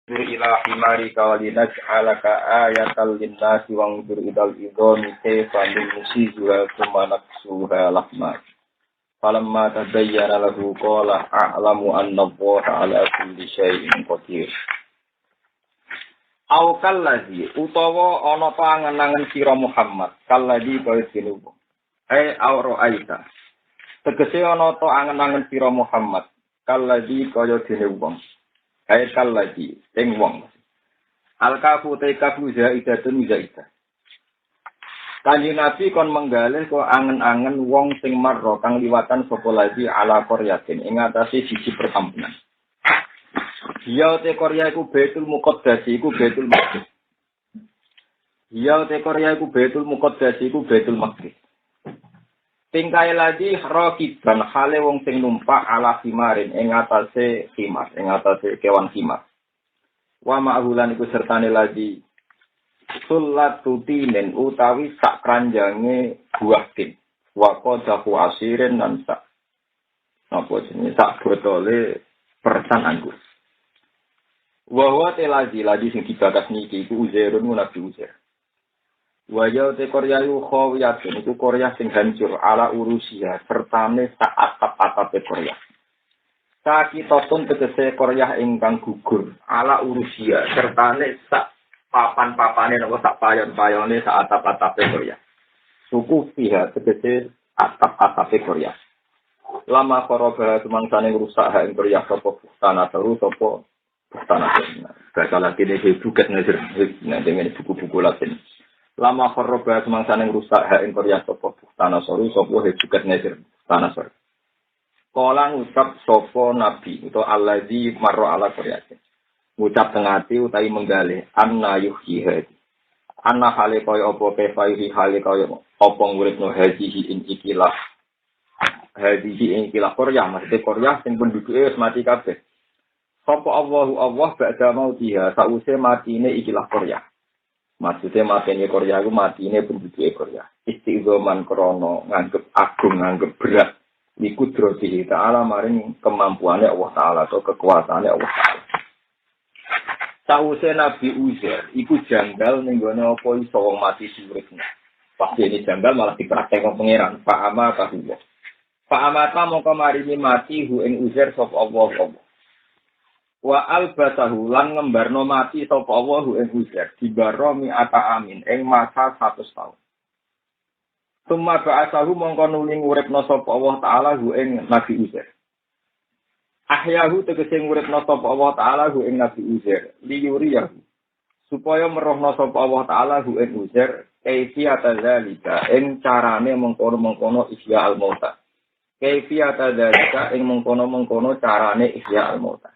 ila himari kawalinas alaka ayatal linnasi wangdur idal idoni kayfa nusizuha kumanak suha lahma falamma tadayyana lahu qala a'lamu anna Allaha ala kulli syai'in qadir. Au kallazi utawa ana pangenangan sira Muhammad kallazi kaya dene wong au ra'aita tegese ana ta angen-angen sira Muhammad kallazi kaya dene wong kallazi ing wong al-kafu taikafu zaidatun zaidah. Kanjeng Nabi kon menggalih kok angen-angen wong sing marra kang liwatan sapa lagi ala qaryatin ing atase siji perkampungan. Dia te Korea iku Baitul Muqaddas iku Baitul Maqdis. Dia te Korea iku Baitul Muqaddas iku Baitul Maqdis. Tingkai lagi rakiban hale wong sing numpak ala himarin ing atase himar, ing atase kewan himar. Wa ma'hulan iku sertane lagi sulatutinen utawi sak kranjange buah tin. Wa qadahu asirin lan sak napa jenenge sak botole persan anggur. Wa telazi lagi sing dibakas niki iku Uzairun Nabi Uzair. Wa ya te Korea yu khawiyatun iku Korea sing hancur ala Urusia sertane sak atap-atape Korea. Sakitotun tegese Korea ingkang gugur ala Urusia sertane sak papan-papane napa sak payon-payone sak atap-atape Korea. Suku pihak tegese atap-atape Korea. Lama koroba tumangsane rusak ha ing Korea sapa tanah terus sapa tanah bahasa Latin ini bukan nazar dengan buku-buku Latin. Lama koroba tumangsane rusak ha ing Korea sapa tanah soru sapa bukan nazar tanah soru. Kala ngucap sapa nabi utawa allazi marra ala Korea. Ngucap tengati utawi menggalih anna yuhyi anna hale kaya apa kefaihi hale kaya apa nguripno hajihi ing ikilah Korea maksudnya Korea sing penduduke wis mati kabeh. Sapa Allah ba'da mautiha sause matine ikilah Korea. Maksudnya matine Korea iku matine penduduke Korea. Istiqoman krana nganggep agung nganggep berat iku droti ta'ala maring kemampuane Allah taala atau kekuasaane Allah taala. Sause Nabi Uzair iku janggal ning gone apa iso wong mati uripne. Pasti ini janggal malah dipraktekno pangeran. Pak amata huwa. Pak amata mongko marini mati hu ing Uzair sapa Allah. Wa albasahu lan ngembarno mati sapa Allah hu ing Uzair dibaro mi'ata amin ing masa 100 tahun. Summa ba'asahu mongko nuli nguripno sapa Allah taala hu ing Nabi Uzair. Ahyahu tegese nguripno sapa Allah taala hu ing Nabi Uzair liyuriyahu supaya merohno sapa Allah taala hu ing Uzair kaifiyata zalika ing carane mengkono-mengkono ihya al-mauta. Kaifiyata zalika ing mengkono-mengkono carane ihya al-mauta.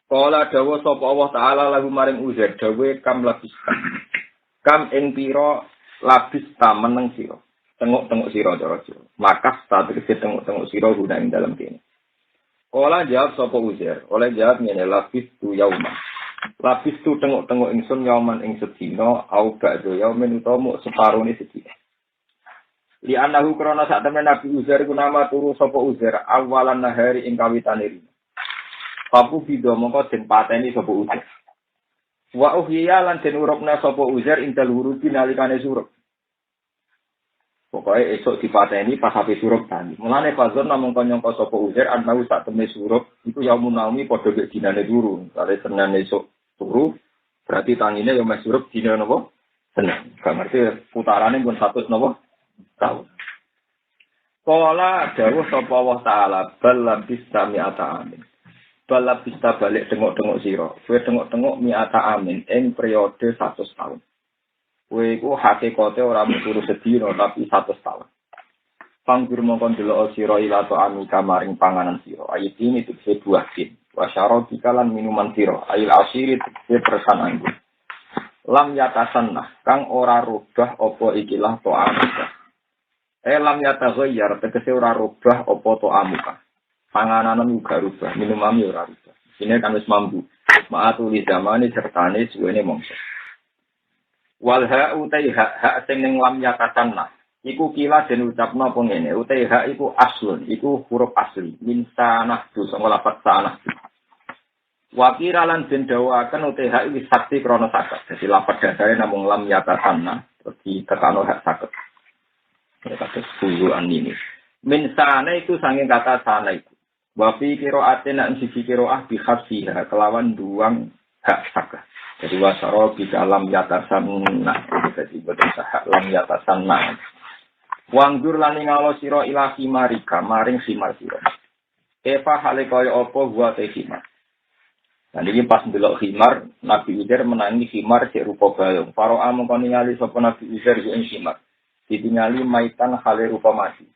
Kala dawa sapa Allah taala lagu maring Uzair dawe kam labista. Kam ing pira labista meneng sira. Tengok-tengok sira cara sira. Maka tegese tengok-tengok sira guna ing dalem kene. Kala jawab sapa Uzair, oleh jawab ngene labistu yauma. Labistu tengok-tengok ingsun yauman ing sedina au ba'da yaumin utawa separone sedina. Li anahu krana sak temen Nabi Uzair ku nama turu sapa Uzair awalan nahari ing kawitane rina. Papu bido mongko den pateni sapa Uzair. Wa uhya lan den urupna sapa Uzair ing dal hurufi nalikane surup. Pokoke esuk dipateni pas ape surup tani. Mulane fazon namung nyangka sapa Uzair anahu sak temene surup iku yaumun naumi padha mek dinane turu. Kale Senin esuk turu berarti tangine yo mek surup dina napa? Senin. Berarti putarane pun 100 napa? Tahun. Kala dawuh sapa Allah taala bal bisa mi'ata amin. Bal bisa balik tengok-tengok sira. Kowe tengok-tengok mi'ata amin ing periode 100 tahun. Kowe iku hakikate ora mung sedina tapi 100 tahun. Panggur mongkon delok sira ila to ami kamaring panganan sira. Ayat ini tegese buah tin. Wasyaro dikalan minuman sira. Ail asiri tegese persan anggur. Lam yatasanna kang ora rubah apa ikilah to amika. Lam yataghayyar tegese ora rubah apa to amuka. Pangananmu uga rubah, minumane ora rubah. Sine kan wis mampu. Ma'atu li zamane sertane suwene mongso. Wal ha'u hak sing ning lam yatasanna iku kila den ucapna apa ngene utahe hak iku aslun iku huruf asli min sanah tu sanga lafaz sanah Wakira lan den dawaken uti hak iki sakti krana saged. Dadi lafadz dasare namung lam yatasanna terus ditekano hak saged. Ya kados suwuan ini. Min sana itu saking kata sana itu. Wa fi qira'atin an siji qira'ah bi khafsiha kelawan duang hak saged. Jadi wasara bi lam yatasanna. Jadi boten sah lam yatasanna. Wanggur lan ngalo sira ilahi marika maring simar sira. Eva hale kaya apa gua te simar. Nah ini pas ndelok khimar, Nabi Uzair menangi khimar cek rupa balung. Faro'a mengko ningali sapa Nabi Uzair ing khimar. Ditingali maitan hale rupa mati.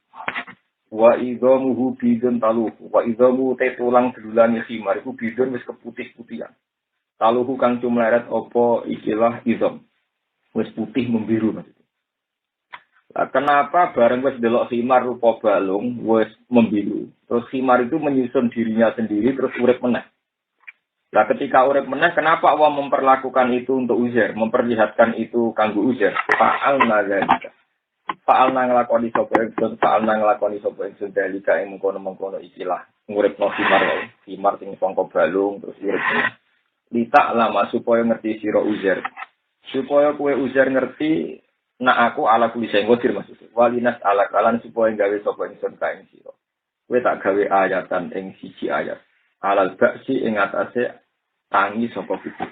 Wa idzamuhu bidun taluhu. Wa idzamu te tulang dulane khimar iku bidun wis keputih-putihan. Taluhu kang cumleret apa ikilah idzam. Wis putih membiru maksudnya. Nah, kenapa bareng wis ndelok khimar rupa balung wis membiru. Terus khimar itu menyusun dirinya sendiri terus urip meneh. Nah ketika urip meneh, kenapa Allah memperlakukan itu untuk Uzair, memperlihatkan itu kanggo Uzair? Fa'alna dzalika. Fa'alna nglakoni sapa ingsun, fa'alna nglakoni sapa ingsun dalika ing mengkono-mengkono ikilah nguripno himar wae. Himar sing sangka balung terus urip. Lita lama supaya ngerti sira Uzair. Supaya kowe Uzair ngerti nak aku ala kulise ngodir maksudnya. Walinas ala kalan supaya gawe sapa ingsun ka ing sira. Kowe tak gawe ayatan ing siji ayat. Alal baksi ing atase tangi saka kudu.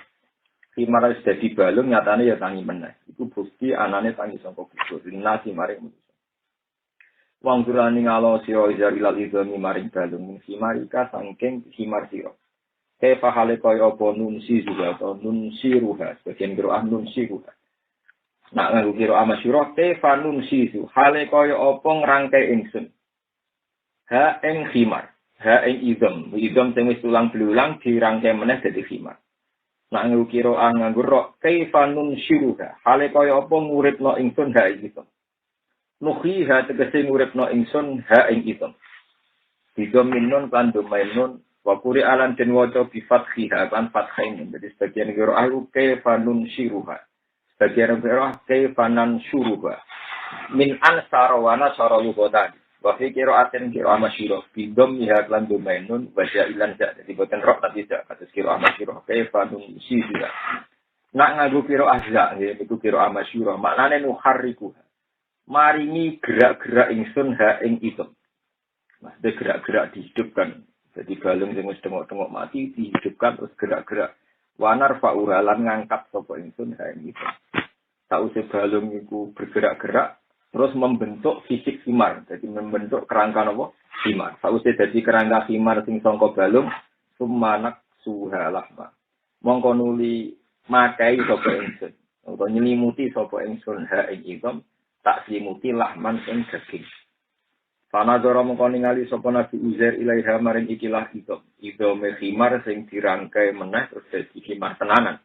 Khimar wis dadi balung nyatane ya tangi meneh. Iku bukti anane tangi saka kudu. Dinasi maring manusa. Wong durani ngalo sira ilal idami maring balung khimarika saking khimar sira. Kefa hale kaya apa nun siruha atau nun siruha. Bagian qiraah nun siruha. Nak nganggo qiraah masyhur kefa nun siru. Hale kaya apa ngrangkai ingsun. Ha ing khimar. Ha ing idom sing wis tulang belulang dirangkai meneh dadi khimar. Nak ngukiro nganggo ro kaifanun syuruha. Hale kaya apa nguripno ingsun ha ing idom. Nuhiha tegese nguripno ingsun ha ing idom. Idom minun kan domainun wa quri alan den waca bi fathiha kan fathain. Jadi sebagian qiro kaifanun syuruha. Sebagian qiro kaifanan syuruha. Min ansara wa nasara yuqatan. Wa fi qira'atin qira'ah masyhurah bidom ya lan domainun wa ja'ilan ja dadi boten roh tapi ja kados qira'ah masyhurah kaifa nun sida. Nak nganggo qira'ah za niku qira'ah masyhurah maknane nuharriku. Maringi gerak-gerak ingsun ha ing itu. Maksudnya gerak-gerak dihidupkan. Jadi balung sing wis tengok-tengok mati dihidupkan terus gerak-gerak. Wanar fa'ura lan ngangkat sapa ingsun ha ing itu. Sausé balung iku bergerak-gerak terus membentuk fisik khimar. Jadi membentuk kerangka apa? Khimar. Sausé dadi kerangka khimar sing sangka balung, sumanak suhalahma. Mongko nuli makai sapa ingsun. Utawa nyelimuti sapa ingsun ha ing idom, tak selimuti lahman ing daging. Panadara mongko ningali sapa Nabi Uzair ilaiha maring ikilah idom. Idom khimar sing dirangkai meneh terus dadi khimar tenanan.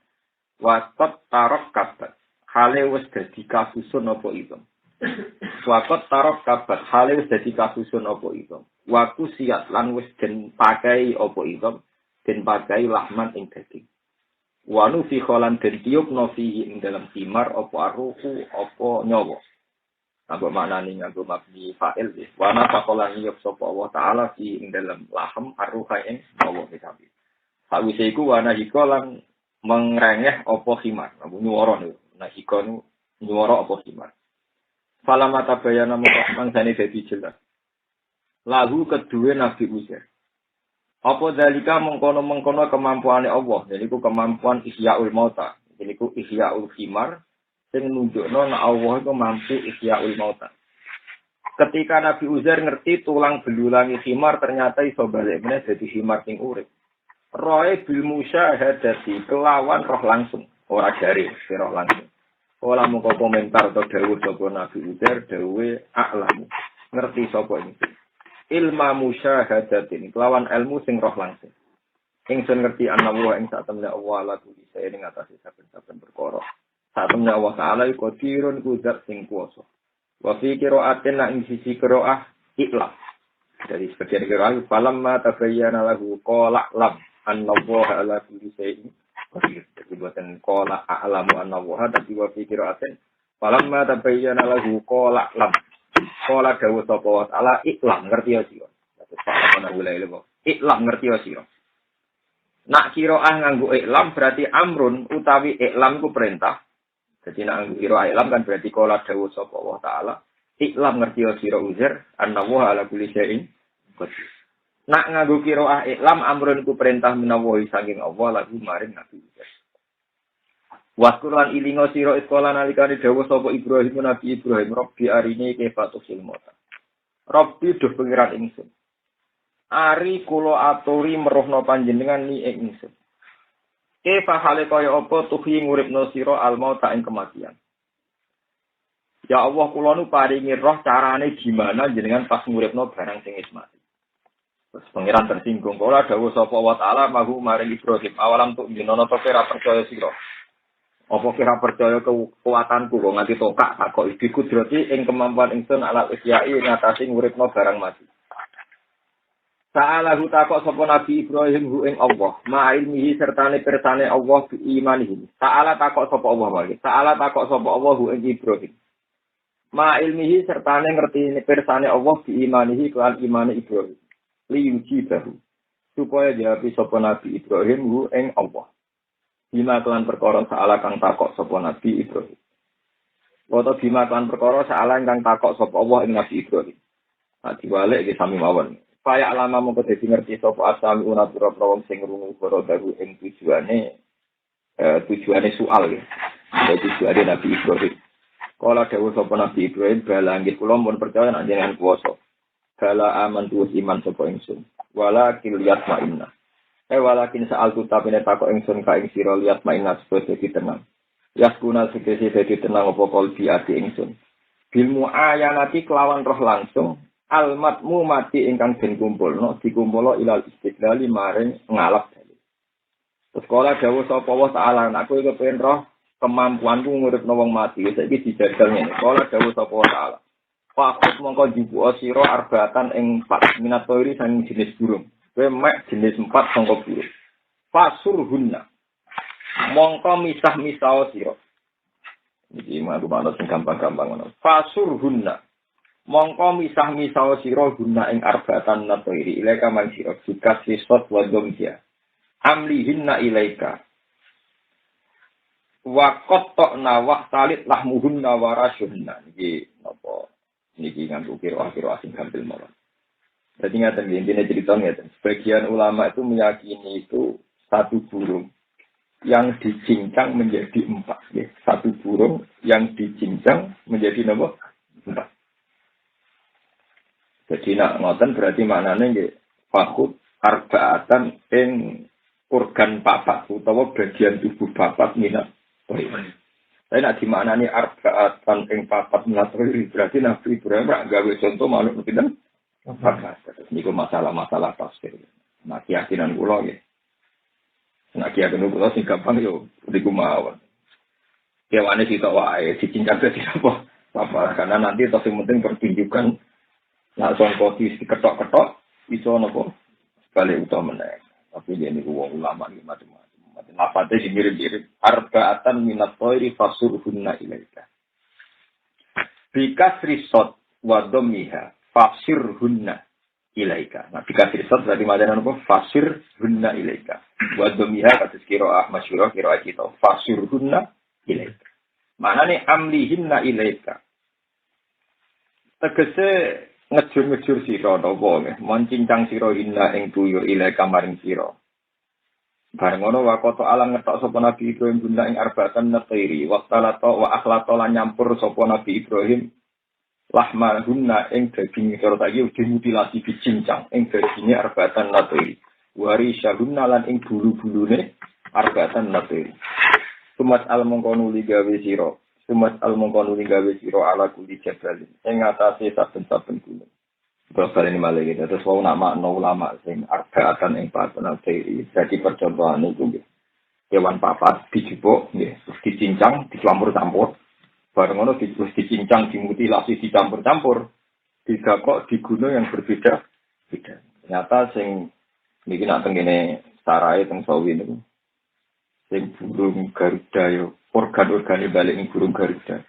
Watot tarok kabat. Hale wis dadi kasusun apa idom. Wakot tarok kabat hale wis dadi kasusun apa itu. Waktu siat lan wis den pakai apa itu, den pakai lahman ing daging. Wanu fi kholan den tiup no fi ing dalam khimar apa aruhu apa nyawa. Apa maknane nganggo mabni fa'il wis. Wana faqalan yuk sapa Allah taala fi ing dalam lahm aruha ing nyawa misabi. Sawise iku wana hikolan mengrengeh apa khimar. Nyuwara niku. Nah hikon nyuwara apa khimar. Fala mata bayana mangsane dadi jelas. Lahu kedue Nabi Uzair. Apa dalika mengkono-mengkono kemampuane Allah. Jadi ku kemampuan ihyaul mauta. Jadi ku ihyaul khimar sing nunjukno nek Allah iku mampu ihyaul mauta. Ketika Nabi Uzair ngerti tulang belulangi khimar ternyata iso balik meneh dadi khimar sing urip. Roe bil musyahadati kelawan roh langsung, ora jari, roh langsung. Ola muka komentar atau dawuh sapa Nabi Uzair dawuhe a'lamu. Ngerti sapa ini. Ilma musyahadatin kelawan ilmu sing roh langsung. Ingsun ngerti ana wa ing sak temne Allah la kuwi saya ing atase saben-saben perkara. Sak temne Allah taala iku qadirun kudzat sing kuwasa. Wa fi qira'atin ing sisi qira'ah ikhlas. Dari sebagian qira'ah falamma tabayyana lahu qala lam anna Allah ala kulli shay'in jadi buatan kola a'lamu anna waha tapi wa fi qira'atin falamma tabayyana lahu qala lam qala dawu sapa wa ta'ala iklam ngerti ya sira terus apa nang wilayah lho iklam ngerti ya sira Nak qiraah nganggo iklam berarti amrun utawi iklam ku perintah. Jadi nak nganggo qiraah iklam kan berarti qala dawuh sapa Allah taala. Iklam ngerti sira uzair annahu ala kulli syai'in qadir. Nak nganggo qiraah iklam amrun ku perintah menawi saking Allah lagu maring Nabi Uzair. Waskuran ilingo sira iskola nalikane dawuh sapa Ibrahim Nabi Ibrahim Rabbi arini kaifatul mauta. Rabbi duh pengiran ingsun. Ari kula aturi meruhna panjenengan ni ing ingsun. Kaifa hale kaya apa tuhi nguripno sira al mauta ing kematian. Ya Allah kula nu paringi roh carane gimana jenengan pas nguripno barang sing wis mati. Terus pengiran tersinggung kala dawuh sapa wa taala mahu maring Ibrahim awalam tuk dinono to ora percaya sira. Apa kira percaya kekuatanku kok nganti tokak kok iki kudrati ing kemampuan ingsun ala isyai ngatasi nguripno barang mati. Sa'alahu takok sapa Nabi Ibrahim hu ing Allah, ma ilmihi sertane persane Allah bi imanihi. Sa'ala takok sapa Allah wae. Sa'ala takok sapa Allah hu ing Ibrahim. Ma ilmihi sertane ngerti persane Allah bi imanihi kelan imane Ibrahim. Li yujibahu. Supaya jawab sapa Nabi Ibrahim hu ing Allah. Bima kelan perkara saala kang takok sapa Nabi Ibrahim. Foto bima kelan perkara saala kang takok sapa Allah ing Nabi Ibrahim. Nah diwalek iki sami mawon. Kaya alama mongko dadi ngerti sapa asami una pira-pira wong sing ngrungu para daru ing tujuane soal ya. Dadi tujuane Nabi Ibrahim. Kala dawuh sapa Nabi Ibrahim bala nggih kula mun percaya nek jenengan kuwasa. Bala aman tuwus iman sapa ingsun. Wala kiliyat ma'inna. Walakin saal tutapine takok ingsun ka ing sira liat mainas dadi tenang. Yaskuna sekesi dadi tenang apa kalbi ati ingsun. Bilmu ayanati kelawan roh langsung almatmu mati ingkang den kumpulno dikumpulno ilal istiqlali maring ngalap dalil. Terus kala dawuh sapa wa taala nek kowe kepengin roh kemampuanku nguripno wong mati saiki dijajal ngene. Kala dawuh sapa wa taala. Fakut mongko dibuka sira arbatan ing 4 minatori sang jenis burung. Kowe mek jenis 4 sangka burung. Fasurhunna. Mongko misah-misah sira. Iki mangko manut sing gampang-gampang ngono. Fasurhunna. Mongko misah-misah sira guna ing arbatan natoiri ilaika man sira sikas risot wa domja. Amlihinna ilaika. Wa qatta'na wa talit lahmuhunna wa rasuhunna. Iki napa? Niki nganggo kira-kira asing gampil mawon. Jadi ngaten intinya ceritanya, sebagian ulama itu meyakini itu satu burung yang dicincang menjadi 4. Ya. Satu burung yang dicincang menjadi nomor 4. Jadi nak ngoten berarti maknanya nggih fakut arbaatan ing organ papat utawa bagian tubuh papat minat. Tapi nak dimaknani arbaatan ing papat minat berarti Nabi Ibrahim rak gawe contoh manuk pinten? Terus niku masalah-masalah tafsir. Nah keyakinan kula nggih. Nah keyakinan kula sing gampang yo niku mawon. Kewane sitok wae dicincang dadi apa? Apa karena nanti tos sing penting pertunjukan nak sangko diketok-ketok iso napa bali utama meneh. Tapi yen niku wong ulama iki macam-macam. Lafate sing mirip-mirip arbaatan minat thairi fasurhunna ilaika. Bikas risot wa dhammiha fasirhunna ilaika. Nah, dikasih risot berarti macam apa? Fasirhunna ilaika. Wa dhammiha kados qiraah masyhur qiraah kita fasirhunna ilaika. Manane amlihinna ilaika. Tegese ngejur-ngejur sira napa nggih, moncincang sira hinna ing tuyur ilaika maring sira. Bareng ngono wakoto alam ngetok sapa Nabi Ibrahim guna ing arbatan natairi waqtalata wa akhlata lan nyampur sapa Nabi Ibrahim lahmahunna ing daging karo tak iki dimutilasi dicincang ing daginge arbatan natairi warisahunna lan ing bulu-bulune arbatan natairi. Sumat al mongko nuli gawe sira. Sumat al mongko nuli gawe sira ala kuli jabalin ing atase saben-saben gunung. Bakal ini malah gitu. Terus wau nak makna ulama sing arbaatan ing patena teori. Jadi percontohan itu nggih. Kewan papat dijupuk nggih, terus dicincang, dicampur-campur. Bareng ngono dicincang, dimutilasi, dicampur-campur. Digakok di gunung yang berbeda. Ternyata sing niki nak tengene sarae teng sawi niku. Sing burung Garuda yo organ-organe balik ing burung Garuda.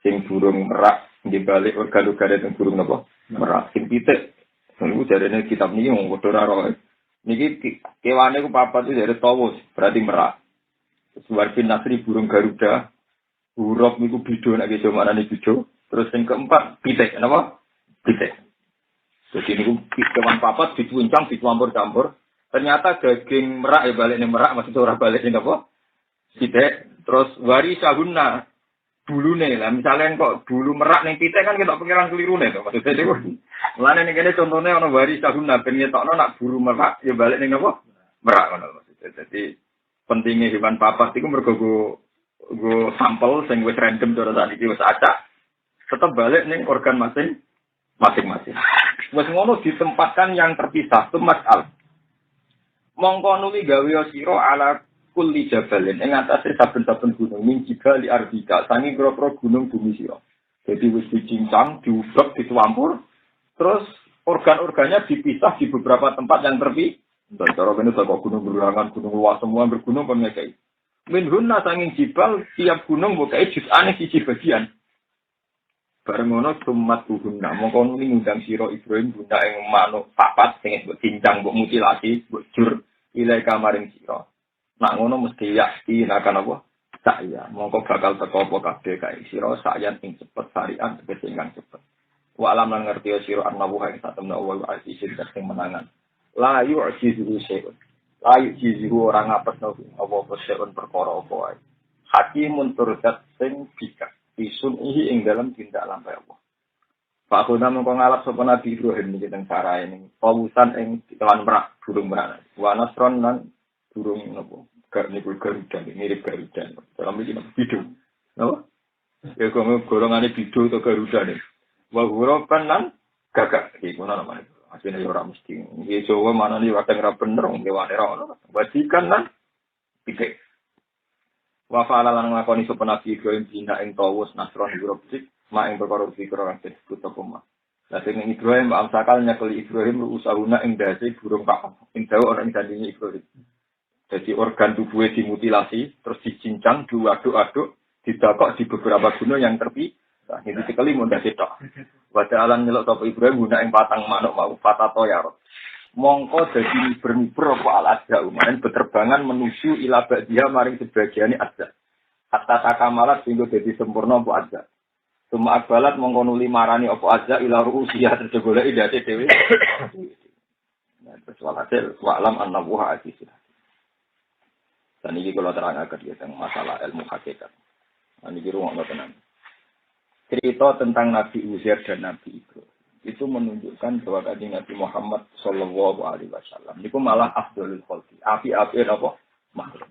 Sing burung merak nggih balik organ-organe teng burung napa? Merak sing pitik. Niku jarene kitab niki wong padha ora Niki kewane ku papat itu dari tawus, berarti merak. Suwarfin Nasri burung Garuda, huruf niku bido nek iso maknane bido. Terus yang keempat pitik, napa? Pitik. Jadi niku kewan papat dicuncang, dicampur-campur. Ternyata daging merak ya balik ning merak maksud ora balik ning apa? Pitik. Terus wari sahuna bulune lah. Misalnya kok bulu merak ning pitik kan kita pikiran kelirune to. Maksudnya niku. Mulane ning kene contone ana wari sahuna ben ngetokno nak bulu merak ya balik ning apa? Merak ngono maksudnya. Jadi pentingnya hewan papat itu mergo go sampel sing wis random cara sakniki wis acak. Tetap balik ning organ masing-masing. Wis ngono ditempatkan yang terpisah itu mas'al. Mongko nuli gawe sira ala kulli jabalin ing atase saben-saben gunung min jibali ardika sangi grogro gunung bumi sira. Jadi wis dicincang, diubek, dituampur, terus organ-organnya dipisah di beberapa tempat yang terpisah. Dan cara kene saka gunung berurangan, gunung luas semua bergunung kon ngekei. Min hunna sanging jibal tiap gunung mbok kae jusane siji bagian. Bareng ngono tumat tuhunna mongko nuli ngundang sira Ibrahim guna ing manuk papat sing mbok cincang mbok mutilasi mbok jur ilai kamaring sira. Nak ngono mesti yakti akan apa? Saya mongko bakal teko apa kabeh kae sira sayan ing cepet sarian tegese ingkang cepet. Wa alam lan ngerti sira annahu ing satemna wa azizin sing menangan. La yu'jizu syai'un. La yu'jizu ora ngapesno apa syai'un perkara apa wae. Hakimun turdat sing bijak. Isun ihi ing dalam tindak lampai Allah. Pak Khuna mengko ngalap sapa Nabi Ibrahim niki teng sarae ning pawusan ing kewan merak, burung merak. Wa nasron lan burung napa? Niku Garuda, mirip Garuda. Dalam iki bidu. Napa? Ya kok golongane bidu atau Garuda nih. Wa hurapan lan gagak iki ngono namane. Asline ora mesti. Iki Jawa manane kadang ora bener wong kewane ora ono. Wadikan lan pitik. Wa fa'ala lan nglakoni sapa Nabi Ibrahim dina ing tawus nasron Europsik mak ing perkara fikra kang disebut apa mah. Lah sing Ibrahim amsakal nyekeli Ibrahim usahuna ing dase burung papat. Ing dawa ana ing sandinge Ibrahim. Jadi organ tubuhnya dimutilasi, terus dicincang, diaduk-aduk, didakok di beberapa gunung yang terpisah. Ini sekali mudah sitok. Wada alam nyelok sapa Ibrahim guna ing patang manuk mau fatato yarot. Mongko dadi bermiber apa al-azza umanen beterbangan menuju ila ba'diha maring sebagiane azza. Hatta takamalat sehingga dadi sempurna apa azza. Suma akbalat mongko nuli marani apa azza ila ru'usiyah terjegolek idate dhewe. Nah, terus hasil wa alam annahu azizun. Dan ini kalau terangkan tentang masalah ilmu hakikat. Ini di ruang tenan. Cerita tentang Nabi Uzair dan Nabi Ibrahim itu menunjukkan bahwa kanjeng Nabi Muhammad Shallallahu Alaihi Wasallam itu malah afdalul khalqi. Api-api apa? Makhluk.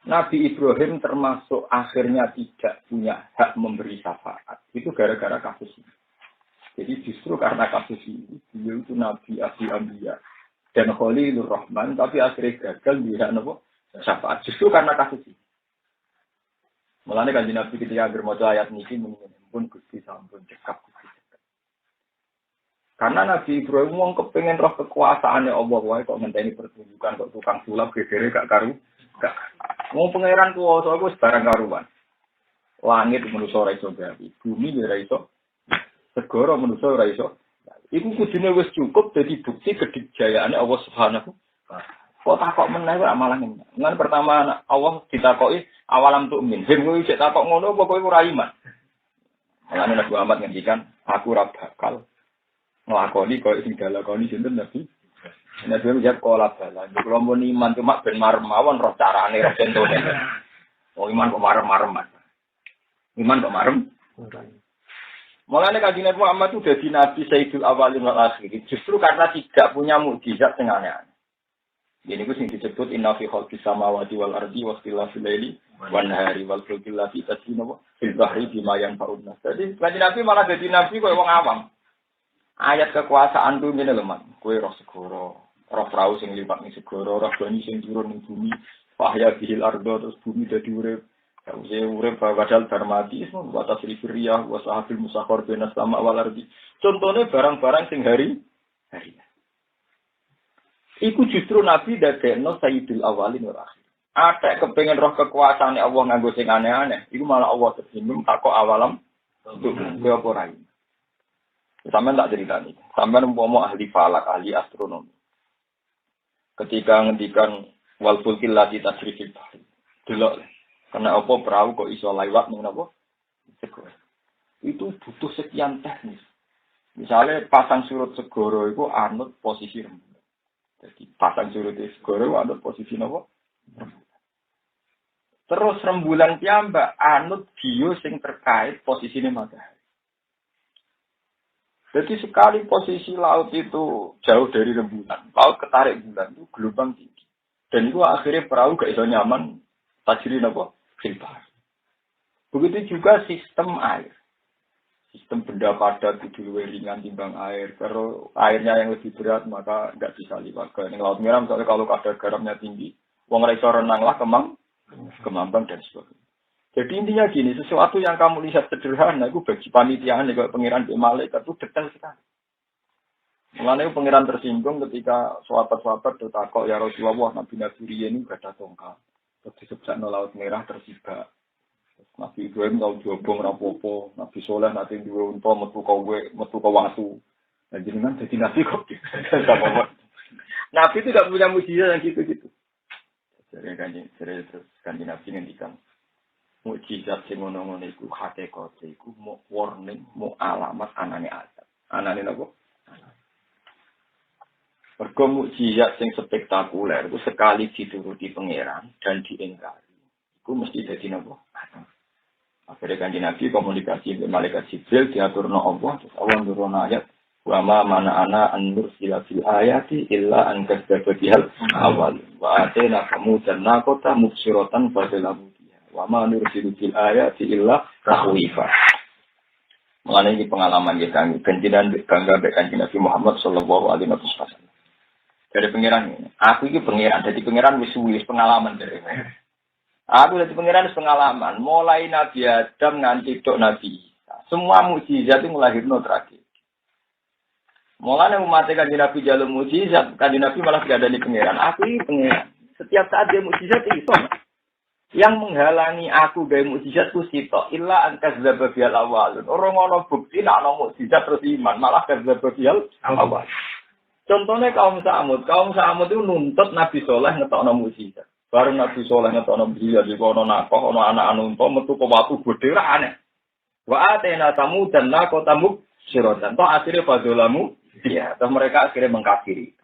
Nabi Ibrahim termasuk akhirnya tidak punya hak memberi syafaat. Itu gara-gara kasus ini. Jadi justru karena kasus ini, beliau itu Nabi Abi Ambiya dan Khalilur Rahman, tapi akhirnya gagal dia apa? Syafaat. Justru karena kasus ini. Mulane kanjeng Nabi ketika bermaca ayat niki pun Gusti sampun cekap. Karena Nabi Ibrahim wong kepengin roh kekuasaane Allah wae kok ngenteni pertunjukan kok tukang sulap gegere gak karu. Gak. Wong pangeran kuwasa iku barang karuan. Langit manusa ora iso gawe, bumi ora iso. Segara manusa ora iso. Iku kudune wis cukup dadi bukti kedikjayaane Allah Subhanahu wa taala. Kok takok meneh kok malah ngene. Ngan pertama Allah ditakoki awalam tu'min. Sing kowe cek takok ngono apa kowe ora iman. Mulane Nabi Muhammad ngendikan, aku ora bakal nglakoni koyo sing dilakoni sinten Nabi. Nabi menjawab kola bala. Kalau mau iman cuma ben marem mawon roh carane roh contone. Oh iman kok marem-marem. Iman kok marem. Mulane kanjeng Nabi Muhammad itu dadi nabi Sayyidul Awwalin wal Akhirin justru karena tidak punya mukjizat sing aneh-aneh. Ini ku sing disebut inna fi khalqis samawati wal ardi wa ikhtilafil laili wan nahari wal fulki allati tajri fil bahri bima yanfa'un nas. Jadi kanjeng Nabi malah dadi nabi koyo wong awam. Ayat kekuasaan tuh ngene lho, Mas. Kowe roh segara, roh prau sing liwat ning segara, roh banyu sing turun ning bumi, fahya bihil ardo terus bumi dadi urip. Kause urip padahal darmati semua wa tasrifiyah wa sahabil musakhkhar bainas sama wal ardi. Contone barang-barang sing hari. Iku justru Nabi dadekno Sayyidul Awwalin wal Akhirin. Atek kepengin roh kekuasaane Allah nganggo sing aneh-aneh, iku malah Allah tersinggung takok awalam untuk kowe apa ora. Sampeyan tak ceritani. Sampeyan umpama ahli falak, ahli astronomi. Ketika ngendikan wal fulkil lati tajri fil bahri. Delok. Karena apa perahu kok iso lewat ning napa? Segoro. Itu butuh sekian teknis. Misalnya pasang surut segoro itu anut posisi rembulan. Jadi pasang surut segoro anut posisi napa? Terus rembulan piyambak anut bio sing terkait posisine matahari. Jadi sekali posisi laut itu jauh dari rembulan, laut ketarik bulan itu gelombang tinggi. Dan itu akhirnya perahu gak iso nyaman, tajri napa? Filbar. Begitu juga sistem air. Sistem benda padat itu lebih ringan timbang air. Kalau airnya yang lebih berat maka nggak bisa liwat ke laut merah. Misalnya kalau kadar garamnya tinggi, wong ora iso renang lah kemambang dan sebagainya. Jadi intinya gini, sesuatu yang kamu lihat sederhana itu bagi panitiaan kalau pangeran di malaikat itu detail sekali. Mulanya pangeran tersinggung ketika sahabat-sahabat bertakok ya Rasulullah Nabi ini gak ada tongkat. Terus disebutkan laut merah tersibak. Nabi Ibrahim tahu diobong rapopo, Nabi Soleh nanti dua unta metu ke watu. Nah jenengan jadi nabi kok gitu. Nabi itu tidak punya mujizat yang gitu-gitu. Jadi terus kanjeng Nabi ngendikan mujizat sing ngono-ngono iku hakikate iku mau warning, mau alamat anane azab. Anane napa? Mergo mujizat sing spektakuler itu sekali dituruti pangeran dan diingkari. Iku mesti dadi napa? Akhirnya kanjeng Nabi komunikasi dengan malaikat Jibril diaturno Allah, terus Allah nurun ayat wa ma mana ana an nursila fil ayati illa an kadzdzaba bihal awal wa atena kamu jannata mubsyiratan fadlamu wa ma nursilu fil ayati illa tahwifa. Mengenai ini pengalaman kita kanjinan bangga be kanjeng Nabi Muhammad sallallahu alaihi wasallam. Dari pangeran ini, aku ini pangeran, jadi pangeran wis pengalaman dari pangeran. Aku dari pangeran pengalaman, mulai Nabi Adam nganti tok Nabi Isa. Semua mukjizat itu melahirkan tragedi. Mulanya umat kanjeng Nabi jalur mukjizat, kanjeng Nabi malah tidak ada di pangeran. Aku ini pangeran. Setiap saat dia mukjizat itu. Yang menghalangi aku gaya mukjizat itu sitok. Illa angkas zababial awalun. Orang ono bukti nak ono mukjizat terus iman, malah kazababial awal. Contohnya kaum Samud itu nuntut Nabi Soleh ngetokno mukjizat. Bareng Nabi Soleh ngetokno mukjizat di kono nakoh ono anak anunto metu ke watu gede ra aneh. Wa atena tamu dan nako tamu sirotan. Toh akhirnya fadzolamu ya, terus mereka akhirnya mengkafiri.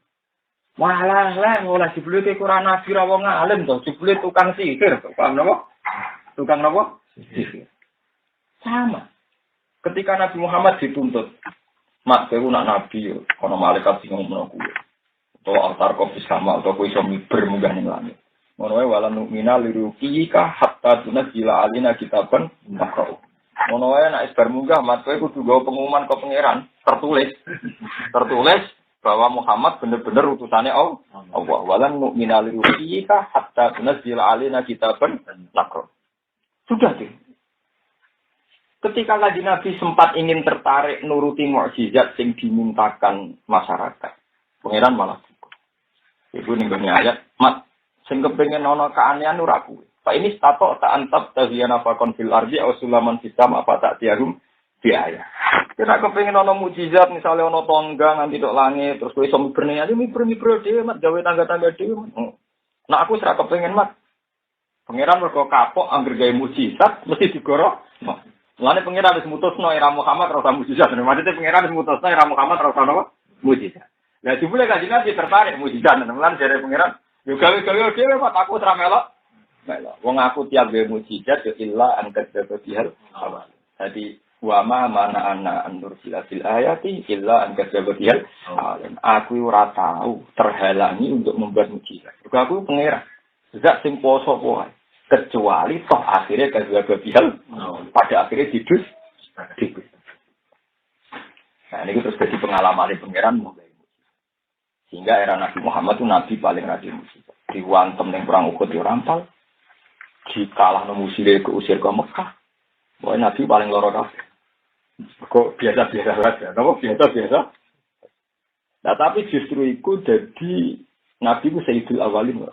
Walah lah, mulai jebule ke Quran Nabi ra wong alim to, jebule tukang sihir, paham napa? Tukang napa? Sihir. Sama. Ketika Nabi Muhammad dituntut, mak kowe nak nabi yo, ana malaikat sing ngomong kuwi. Utawa altar kopis sama utawa kowe iso miber munggah ning langit. Ngono wae wala nu'mina liruqika hatta tunzila alina kitaban makro. Ngono wae nek isbar munggah mat kowe kudu gawa pengumuman ke pangeran, tertulis bahwa Muhammad benar-benar utusannya Allah. Walan nu'mina liruqika hatta tunzila alina kitaban makro. Sudah deh. Ketika kanjeng Nabi sempat ingin tertarik nuruti mukjizat sing dimintakan masyarakat, pangeran malah cukup. Ibu ning ayat, mat sing kepengin ana keanehan ora kuwi. Pak ini stato tak antap tahyana fakon fil ardi aw sulaman sistem apa tak tiagum biaya. Kena kepengin ana mukjizat misalnya ana tongga nganti tok langit terus kowe iso mibrene aja miber dhewe mat gawe tangga-tangga dhewe. Nah aku ora kepengin mat. Pangeran mergo kapok anggere gawe mukjizat mesti digorok. Mulane pangeran wis mutusno era Muhammad ora usah mukjizat. Maksudnya pangeran wis mutusno era Muhammad ora usah napa? Mukjizat. Lah jebule kanjeng Nabi tertarik mukjizat. Mulane jare pangeran, yo gawe-gawe dhewe Pak aku ora melok. Wong aku tiap gawe mukjizat yo illa angkat dapatihal awal. Jadi wa ma mana ana andur silatil ayati illa angkat dapatihal awal. Aku ora tahu terhalangi untuk membuat mukjizat. Aku pangeran. Zat sing poso wae. Kecuali toh akhirnya kedua-dua pihak pada akhirnya didus. Nah ini terus jadi pengalaman di pangeran sehingga era Nabi Muhammad itu Nabi paling rajin musibah. Diwantem yang perang Uhud dirampal, dikalah musire keusir ke Mekah. Pokoknya Nabi paling loro kabeh. Kok biasa-biasa saja, kenapa biasa-biasa? Nah tapi justru itu jadi Nabi itu Sayyidul Awalin.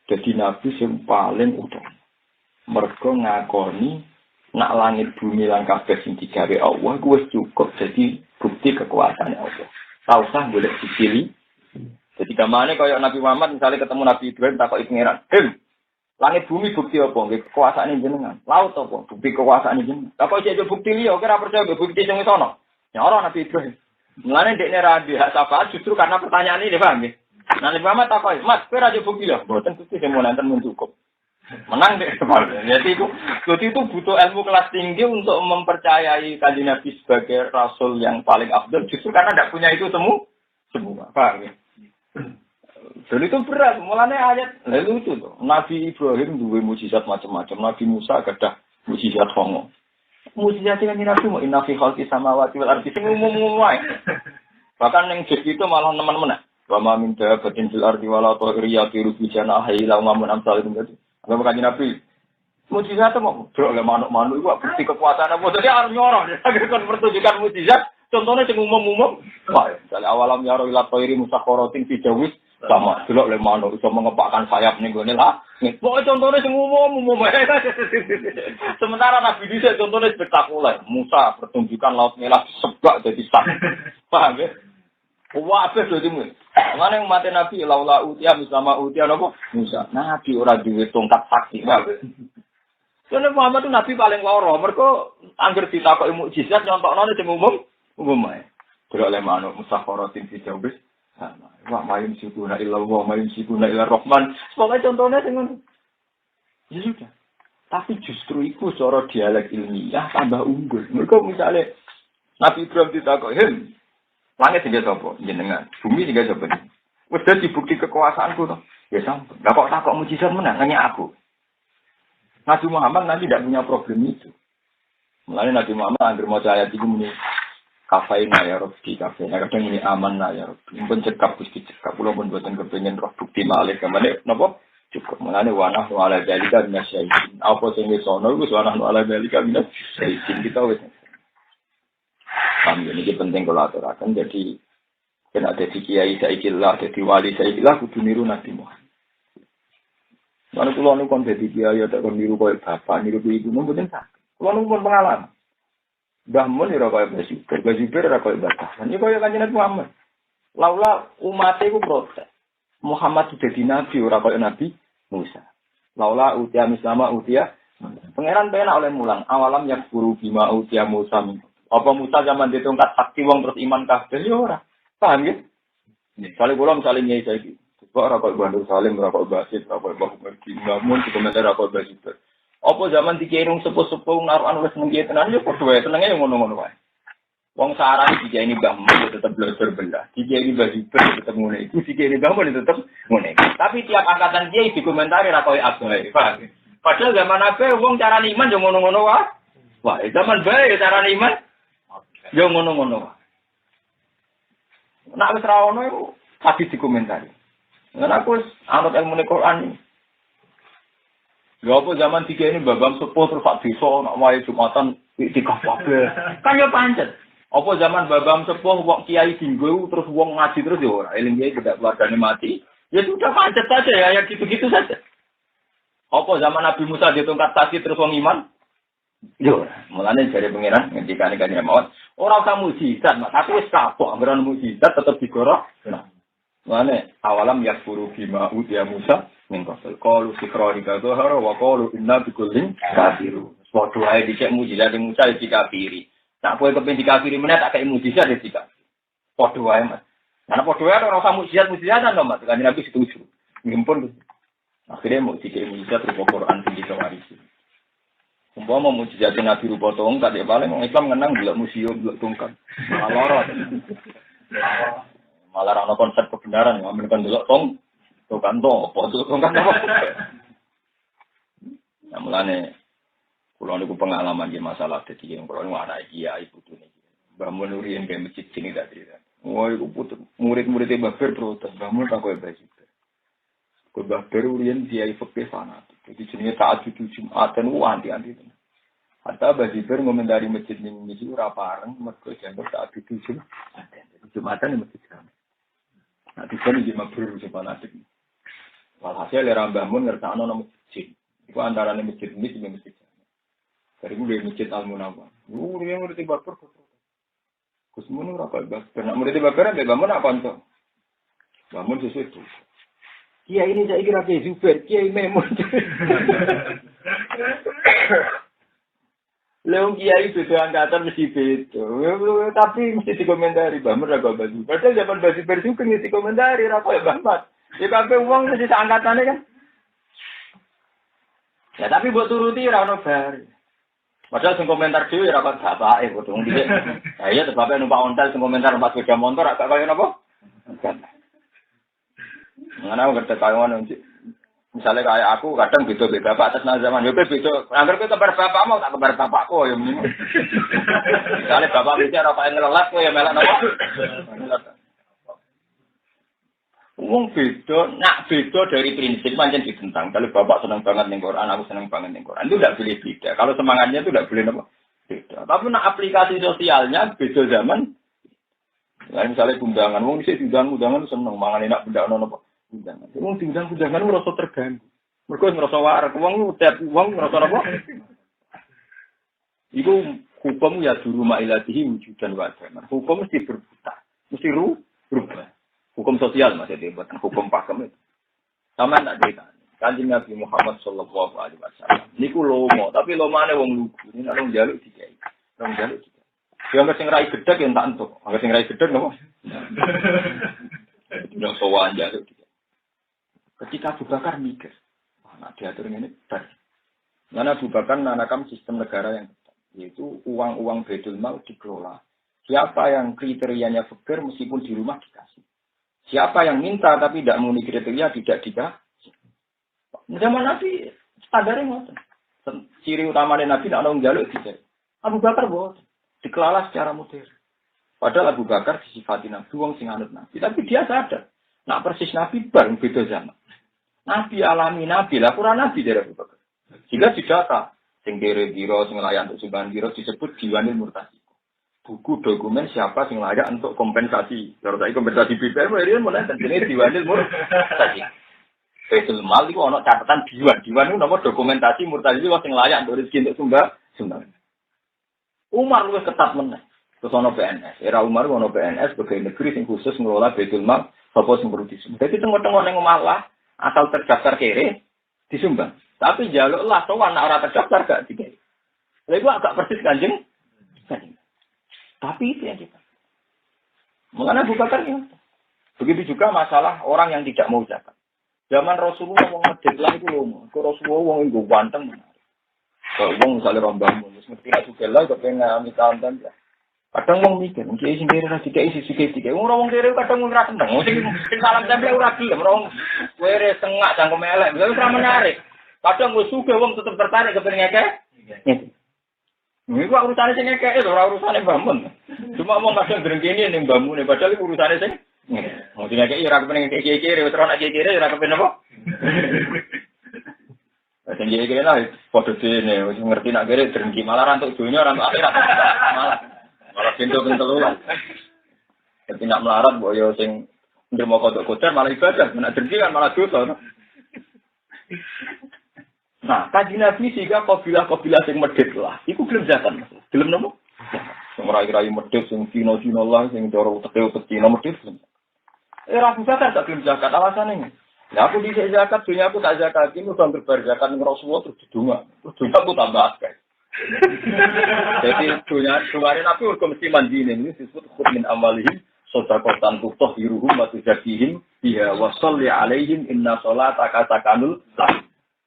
Jadi Nabi yang paling utama. Mereka ngakoni nak langit bumi lan kabeh sing digawe Allah kuwi cukup jadi bukti kekuasaan Allah. Ta usah golek dipilih. Jadi gamane kaya Nabi Muhammad misalnya ketemu Nabi Ibrahim takoki pangeran. Langit bumi bukti apa? Nggih kekuasaan jenengan. Laut apa? Bukti kekuasaan jenengan. Lah kok iki bukti liya ora percaya bukti sing sono. Nyoro Nabi Ibrahim. Mulane dekne ra di hak syafaat justru karena pertanyaan ini, paham nggih? Nah, Nabi Muhammad takoki, "Mas, kowe ra bukti lho?" Mboten bukti sing monanten mun cukup. Menang deh. Jadi itu butuh ilmu kelas tinggi untuk mempercayai kanjeng Nabi sebagai rasul yang paling afdal justru karena tidak punya itu semua. Paham ya? Dan itu berat, mulanya ayat lucu tuh. Nabi Ibrahim duwe mujizat macam-macam, Nabi Musa gadah mujizat hongo. Mujizat yang Nabi mau inna fi khalqis samawati wal ardi sing umum wae. Bahkan yang jek itu malah teman-teman. Wa ma min dabatin fil ardi wala ta'riya fi rubijana hayla wa man amsal itu berarti. Apa kanjeng Nabi? Mujizat mau bro le manuk-manuk iku bukti kekuasaan apa dadi arep nyoro. Agar kon pertunjukan mujizat, contohnya sing umum-umum. Wah, misalnya awalam ya ila ta'iri musakharatin fi jawis sama delok le manuk iso mengepakkan sayap ning gone lah. Pokoke contone sing umum. Sementara Nabi dhisik contone spektakuler. Musa pertunjukan laut merah sebak jadi sak. Paham ya? Wah, apa dadi mun? Mane umat Nabi laula utia mislama utia napa? Musa. Nabi ora duwe tongkat sakti, paham ya? Soale Muhammad itu nabi paling loro, mergo angger ditakoki mukjizat nyontokno sing umum ae. Delok le manuk musakharatin fi jawis. Sama. Wah, mayum sikuna illa wa mayum sikuna illa rahman. Semoga contohnya dengan ya sudah. Tapi justru itu cara dialek ilmiah tambah unggul. Mereka misalnya Nabi Ibrahim ditakoki, langit tiga sapa jenengan, bumi tiga sapa. Wis dadi bukti kekuasaanku to. Ya sampun. Lah kok takok mujizat menang hanya aku. Nabi Muhammad nanti tidak punya problem itu. Mulane Nabi Muhammad anggere maca ayat iki muni kafaina ya Rabbi kafaina kadang ini aman ya Rabbi pun cekap Gusti cekap kula pun boten kepengin roh bukti malih kemane napa cukup mulane wanah ala dalika minasyaitin apa sing wis ana wis wanah ala dalika minasyaitin kita wis ini penting kula aturaken jadi kena dadi kiai saiki lah dadi wali saiki lah kudu niru Nabi Muhammad. Lan kula niku kon dadi kiai tak kon niru koyo bapak niru ibu mboten sak. Kula niku pun pengalaman. Mbah Mun ora kaya Basibir ora kaya Batasan. Iki kaya Kanjeng Muhammad. Laula umat iku protes. Muhammad dadi nabi ora kaya Nabi Musa. Laula utia mislama utia. Pangeran penak oleh mulang. Awalam yang guru bima utia Musa. Apa Musa zaman ditongkat sakti wong terus iman kabeh ya ora. Paham ya? Misalnya kula nyai saiki. Kok ora kaya Bandur Salim ora kaya Basit ora kaya Mbah Mun komentar ora kaya Basibir. Apa zaman dikirim sepuh-sepuh naruhan wis nengki tenan yo padha wae senenge yo ngono-ngono wae. Wong sarane iki ini Mbah Mun tetep belajar belah. Iki ini Mbah Jibril tetep ngene. Iku iki ini Mbah Mun tetep ngene. Tapi tiap angkatan kiai dikomentari ra koyo abae, paham? Padahal zaman abae wong cara iman yo ngono-ngono wae. Wah, zaman bae cara iman yo ngono-ngono wae. Nek wis ra ono iku pasti dikomentari. Lan aku wis anut ilmu Quran. Ya apa zaman tiga ini babam sepuh terus Pak Desa nak wae Jumatan itikaf kabeh. Kan ya pancet. Apa zaman babam sepuh wong kiai dinggo terus wong ngaji terus ya ora. Eling kiai tidak keluargane mati. Ya sudah pancet saja ya yang gitu-gitu saja. Apa zaman Nabi Musa ditongkat sakit terus wong iman? Yo, mulane jare pangeran ngendikane kanjeng mawon, ora usah mujizat, Mas. Tapi wis kapok anggaran mujizat tetep digorok. Nah. Mulane awalam yakfuru bima utia Musa min qasul qalu sikrika dhahara wa qalu inna bikullin kafirun. Padha wae dicek mujizat Musa dikafiri. Nak kowe kepen dikafiri meneh tak kei mujizat dikafiri. Padha wae Mas. Karena padha wae ora usah mujizat-mujizatan to Mas. Kanjeng Nabi setuju. Ngimpun. Akhirnya mau dikei mujizat rupa Quran sing diwarisi. Umpama mujizat Nabi rupa tongkat ya paling wong Islam ngenang delok museum delok tongkat. Malah malah ana konsep kebenaran yang menentukan delok tongkat apa. Nah, mulane kula niku pengalaman di masalah dadi yang kula niku anak kiai putune iki. Mbah Mun riyen ke masjid sini tadi. Wah, iku putu murid-murid Mbah Ber protes, Mbah Mun tak koyo basi. Kok Mbah Ber riyen kiai fikih fanatik. Jadi jenenge tahajud Jumat dan anti-anti. Hatta Mbah Ber ngomentari masjid ning iki ora pareng mergo jangkep tahajud Jumat. Jadi Jumatan di masjid kami. Nah, disini di mabrur fanatik. Walhasil era Mbah Mun ngertakno nang masjid. Iku antarane masjid ini dengan masjid. Dari mulai masjid Al-Munawwar. Yang murid Bakar. Gus Mun ora kok Bakar. Nak murid Bakar mbek Mbah Mun apa kanca. Bangun sesuai itu. Kiai ini saya kira Kiai Zubair, Kiai Memun. Leung Kiai beda angkatan mesti beda. Tapi mesti dikomentari, Bamur agak baju. Padahal zaman baju bersih kan mesti dikomentari, apa ya Bamur. Ya kabeh uang mesti seangkatannya kan. Ya tapi buat turuti ora ono bar. Padahal sing komentar dhewe ora kok bapake kok wong dhisik. Lah iya sebabnya numpak ontel sing komentar numpak sepeda motor agak kaya napa? Mana aku ngerti kaya ngono. Misalnya kayak aku kadang beda-beda bapak atas nama zaman. Ya beda. Angger kowe kabar bapak mau tak kabar bapakku ya minimal. Misalnya bapak bicara apa yang ngelolat kowe ya melak napa? Wong beda, nak beda dari prinsip pancen ditentang. Kalau bapak senang banget ning Quran, aku senang banget ning Quran. Itu tidak boleh beda. Kalau semangatnya itu tidak boleh napa? Beda. Tapi nak aplikasi sosialnya beda zaman. Ya, misalnya undangan, wong sih undangan seneng mangan enak benda ono napa? Undangan. Wong undangan merasa terganggu. Mergo ngrasa warak, wong tiap wong ngrasa napa? Iku hukum ya dulu mailatihi wujudan wa adaman. Hukum mesti berputar, mesti rubah. Hukum sosial maksudnya, bukan hukum pakem itu. Sama tak cerita. Kanjeng Nabi Muhammad sallallahu alaihi wasallam. Niku lomo, tapi lomane wong lugu. Ini nek njaluk dikai. Nek njaluk dikai. Dia nggak rai gedek yang tak entuk. Nggak rai gedek nopo. Tidak sowan njaluk dikai. Ketika Abu Bakar mikir, nah diatur ini bar. Mana Abu Bakar nanakam sistem negara yang tetap, yaitu uang-uang Baitul Mal dikelola. Siapa yang kriterianya fakir meskipun di rumah dikasih. Siapa yang minta tapi tidak memenuhi kriteria tidak dikasih. Zaman Nabi standarnya ngoten. Ciri utamanya Nabi nak njaluk dikai. Abu Bakar boh dikelola secara modern. Padahal Abu Bakar disifati Nabi wong sing anut Nabi, tapi dia sadar. Nah persis Nabi bareng beda zaman. Nabi alami Nabi lah kurang Nabi dari Abu Bakar. Jika didata sing kere biro sing layak untuk sumbangan biro disebut Diwanil Murtasi. Buku dokumen siapa sing layak untuk kompensasi. Kalau tadi kompensasi BPM ini mulai jadi Diwanil Murtasi. Baitul Mal itu ono catatan Diwan. Diwan itu nomor dokumentasi Murtasi itu sing layak untuk rezeki untuk sumbangan. Umar luwih ketat meneh. Terus ono PNS. Era Umar ono PNS pegawai negeri sing khusus ngelola Baitul Mal sapa sing perlu disumbang. Dadi tengok-tengok ning omah lah asal terdaftar kere disumbang. Tapi jaluklah sowan nek ora terdaftar gak dikai. Lha iku agak persis Kanjeng. Tapi itu yang kita. Mengenai Abu Bakar ini. Begitu juga masalah orang yang tidak mau zakat. Zaman Rasulullah wong medhit lah iku lomo. Kok Rasulullah wong iku ganteng. Kok wong misale rombamu wis ngerti nek juga lah kok pengen ngalami tahun-tahun ya. Kadang wong mikir, mungkin sing kere ra dikai sisi-sisi. Wong kere kadang wong ra seneng. Sing salam tempe ora gelem, wong kere sengak jangkem elek. Wis ora menarik. Kadang wis sugih wong tetep tertarik kepengin ngekek. Niku urusane sing ngekek ora urusane Mbah. Cuma wong kadang drengkene ning mbamune padahal iku urusane sing mau sing ngekek ora kepengin ngekek kere, wis ora nek kere ora kepengin apa. Sing kere lah padha dene wis ngerti nak kere drengki malah ra entuk donya ora entuk akhirat. Malah pintu-pintu lah. Tapi nak melarat boyo sing ndermo kodok kotor malah ibadah, nak drengki kan malah dosa. Nah, kaji Nabi sehingga kabilah-kabilah sing medhit lah, iku gelem zakat. Gelem nopo? Sing rai-rai medhit sing Cina-Cina lah sing cara utek-utek Cina medhit. Ora zakat gak gelem zakat alasane. Ya aku dhisik zakat, dunia aku tak zakat, ini udah berbar zakat ning Rasulullah terus didongak. Terus dunia aku tambah akeh. Jadi dunia Nabi urus mesti mandine ini disebut khudmin amalihim sedaqatan tutahhiruhum wa tuzakihim biha wa sholli alaihim inna sholataka sakanul lahum.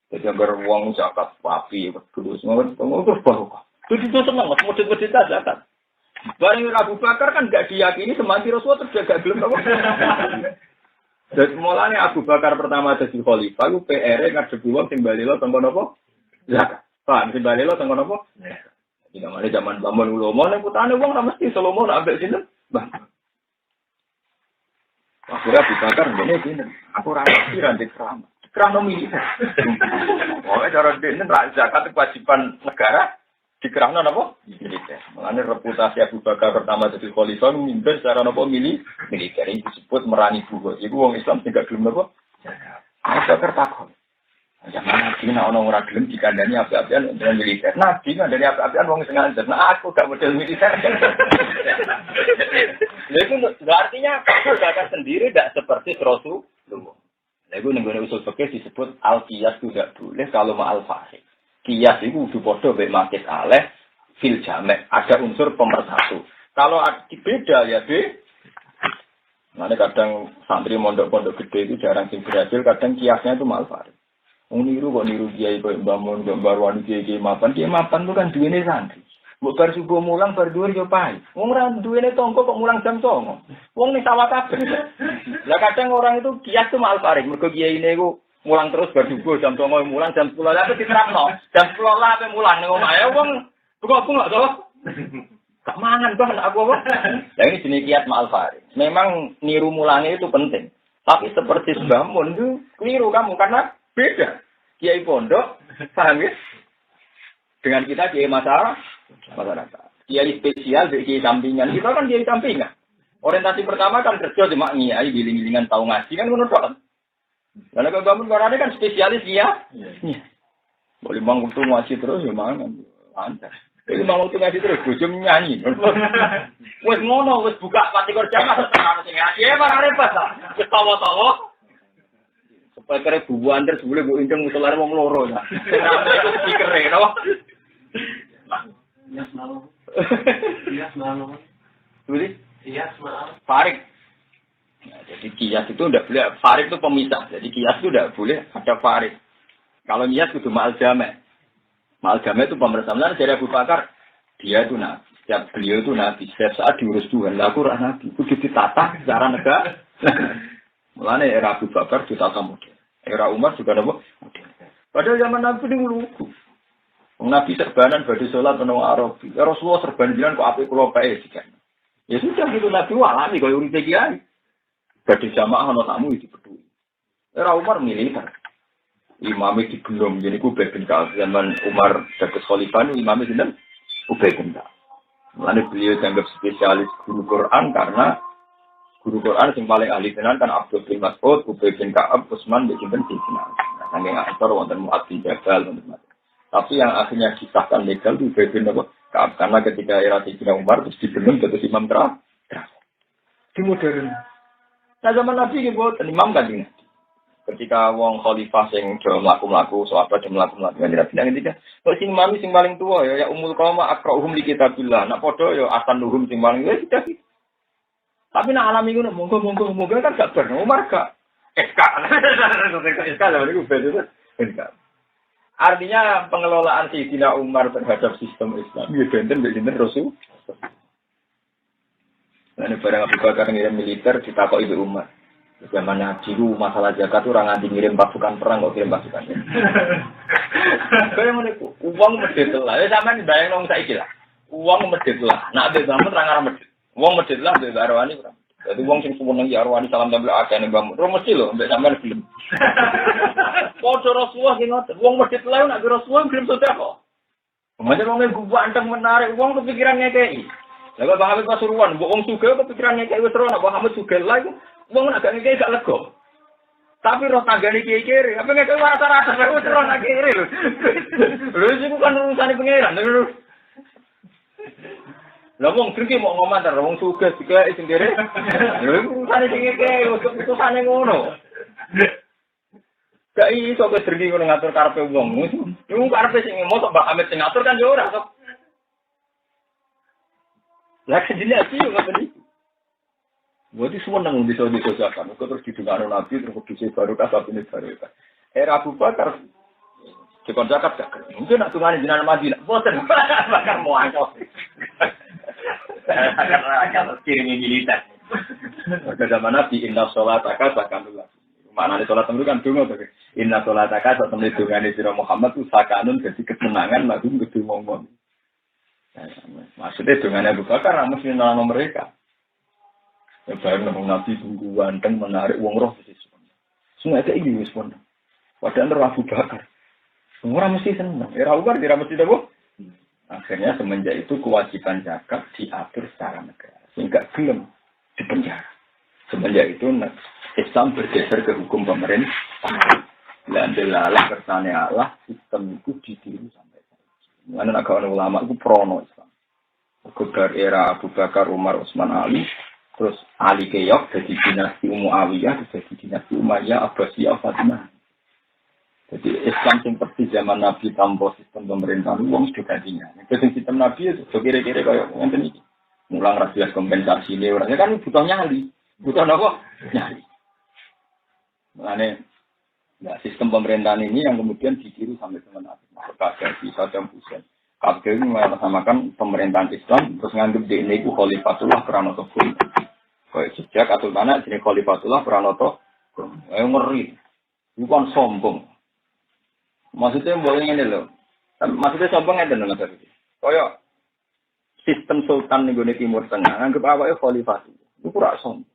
Jadi agar wong zakat papi terus terus barokah. Itu seneng model-model zakat. Bareng Abu Bakar kan enggak diyakini semanti Rasulullah terjaga gelem apa. Jadi mulanya Abu Bakar pertama jadi khalifah ku PR ngadepi wong sing balelo tengko napa? Zakat. Pak, sing balelo tengko napa? Jadi namanya zaman Bambon ulama nek putane wong ora mesti Salomo ambek sinten? Mbah. Akhirnya Abu Bakar ngene sinten? Aku ora ngerti randik keramat. Kerana militer. Pokoknya cara ini zakat kewajiban negara dikerahkan apa? Militer. Mengenai reputasi Abu Bakar pertama jadi khalifah memimpin secara apa? Militer. Ini disebut merani buho. Jadi orang Islam tidak gelem apa? Abu Bakar takut. Zaman Nabi nak orang gelem dikandani api-apian dengan militer. Nabi ngandani api-apian orang sengaja. Nah aku gak model militer. Itu artinya Abu Bakar sendiri tidak seperti Rasulullah. Itu negara usul fikih disebut al-qiyas itu tidak boleh kalau ma'al fasid. Qiyas itu udah bodoh makit aleh fil jamek. Ada unsur pemersatu. Kalau beda ya Nanti kadang santri mondok-pondok gede itu jarang sing berhasil, kadang kiasnya itu ma'al fasid. Niru kok niru kiai kok bangun kok barwani kiai mapan itu kan duwene santri. Mbok bar subuh mulang bar dhuwur yo pae. Wong ora duwene tangga kok mulang jam 09.00. Wong ning sawah kabeh. Lah kadang orang itu kias tuh mal farik. Mergo kiyaine iku mulang terus bar subuh jam 09.00 mulang jam 10.00 lah diterapno. Jam 10.00 lah ape mulang ning omahe wong buka-buka to. Gak mangan bah aku apa. Lah ini jenis kias mal farik. Memang niru mulangnya itu penting. Tapi seperti Mbah Mun itu keliru kamu karena beda. Kiai pondok, paham ya? Dengan kita kiai masyarakat. Kiai spesial, kiai sampingan. Kita kan kiai sampingan. Orientasi pertama kan kerja cuma ngiyai, giling-gilingan tahu ngaji kan menurut kan. Karena kalau bangun karena kan spesialis ya. Boleh bangun tuh ngaji terus ya mana? Lancar. Jadi mau tuh ngaji terus, bujum nyanyi. Wes ngono, wes buka pati kerja mas, terus ngaji ya mana repot lah. Ketawa-tawa. Supaya kira bubuan terus boleh gue inceng musolar mau meloro ya. Kenapa itu speaker ya, no? Iya semalam. Iya semalam. Boleh? Iya semalam. Farik. Nah, jadi kias itu udah boleh. Farik itu pemisah. Jadi kias itu udah boleh ada farik. Kalau kias itu ma'al jamek. Ma'al jamek itu pemerintah. Jadi Abu Bakar dia itu nabi. Setiap beliau itu nabi. Setiap saat diurus Tuhan. Laku nabi. Itu ditata secara negara. Mulanya era Abu Bakar ditata model. Era Umar juga ada model. Padahal zaman Nabi ini lugu. Nabi serbanan badi sholat penuh Arabi. Rasulullah serban bilang kok api pulau baik sih kan. Ya sudah gitu Nabi alami kalau urut kiai. Badi jamaah ono tamu itu peduli. Era Umar militer. Imamnya digendong jadi Ubay bin Ka'ab zaman Umar dapat khalifah imamnya dinten Ubay bin Ka'ab. Mulanya beliau dianggap spesialis guru Quran karena guru Quran yang paling ahli tenan kan Abdul bin Mas'ud, Ubay bin Ka'ab, Utsman bin Affan. Saking aktor wonten Mu'adz bin Jabal wonten. Tapi yang akhirnya disahkan legal itu Ubay bin Ka'ab karena ketika era Sayyidina Umar terus dibenung jadi imam terakhir. Di modern. Nah zaman Nabi iki boten imam kan ini. Ketika wong khalifah sing do mlaku-mlaku, sahabat do mlaku-mlaku nang bilang ketika kok sing imam sing paling tua ya umul qauma aqra'uhum li kitabillah. Nak padha ya asanuhum sing paling ya sudah. Tapi nak alami ngono monggo kan gak bener Umar gak SK. SK lho niku beda SK. Artinya pengelolaan Sayyidina Umar terhadap sistem Islam ya benten Rasul. Nah, ini barang Abu Bakar ngirim militer ditakoki Ibu Umar. Zaman Nabi masalah zakat itu orang nganti ngirim pasukan perang kok kirim pasukan. Kayak ngono iku, uang medhit lah. Ya sampean bayang nang saiki lah. Uang medhit lah. Nak ambek bangun ra ngarep medhit. Wong medhit lah ambek arwani ora. Dadi wong sing suwun nang arwani salam tempel akeh ning bangun. Ora mesti lho ambek sampean gelem. Padha Rasulullah ki ngoten. Wong medhit lah nak Rasulullah gelem sedekah. Macam wong gua anteng menarik wong kepikiran ngekeki. Lah kok Muhammad Pasuruan, mbok wong sugih kepikiran ngekeki wis ora nak Muhammad sugih lah iku. Wong nak gak ngekeki gak lega. Tapi roh tanggane kiai kiri, apa ngekeki rata-rata wis ora nak kiri lho. Lho iku kan urusane pangeran. Lah wong drengki mau ngomantar wong sugih dikek sing kiri. Lho iku urusane sing ngekeki, keputusane ngono. Gak iso kok drengki ngono ngatur karepe wong. Iku karepe sing mosok Mbak Hamid sing ngatur kan yo ora kok. Lah kejelas iki ngoten iki. Buat itu semua nanggung disosialkan. Kau terus didengar Nabi terus kudusnya baru kasar ini baru kan. Era Abu Bakar dikon zakat gak keren. Mungkin nak tungani jenengan Madinah. Boten bakar mau angkot. Akan kirim militer. Pada zaman Nabi inna sholataka sakanullah. Maknanya sholat itu kan dungo tuh. Inna sholataka saat temen dungane sira Muhammad itu sakanun jadi ketenangan lagu kudu ngomong. Maksudnya dungane Abu Bakar mesti nang mereka. Ya baru nang Nabi tunggu ganteng menarik wong roh sih. Semua itu ini wis pun. Padahal Abu Bakar. Semua mesti senang. Era Umar tidak mesti dah. Akhirnya semenjak itu kewajiban zakat diatur secara negara. Sehingga gelem dipenjara. Semenjak itu Islam bergeser ke hukum pemerintah. Dan delalah kersane Allah sistem itu ditiru sampai sekarang. Mana nak kawan ulama itu prono Islam. Ketika era Abu Bakar, Umar, Utsman, Ali Terus Ali Keok jadi dinasti Muawiyah, jadi dinasti Umayyah, Abbasiyah, Fatimah. Jadi Islam yang seperti zaman Nabi tanpa sistem pemerintahan uang sudah gantinya. Jadi sistem Nabi itu kira-kira kayak yang ini. Mulang rasias kompensasi ini orangnya kan butuh nyali, butuh apa? Nyali. Makanya ya, sistem pemerintahan ini yang kemudian ditiru sampai zaman Nabi. Maka di Saddam Hussein. Kabel ini mengatasnamakan pemerintahan Islam terus nganggep di ini itu Khalifatullah Pranoto Guru. Kayak sejak atau mana jenis Khalifatullah Pranoto Guru. Ngeri, bukan sombong. Maksudnya boleh ini loh. Maksudnya sombong ada nggak tadi? Kayak sistem Sultan di Timur Tengah nganggep apa ya Khalifatullah. Itu kurang sombong.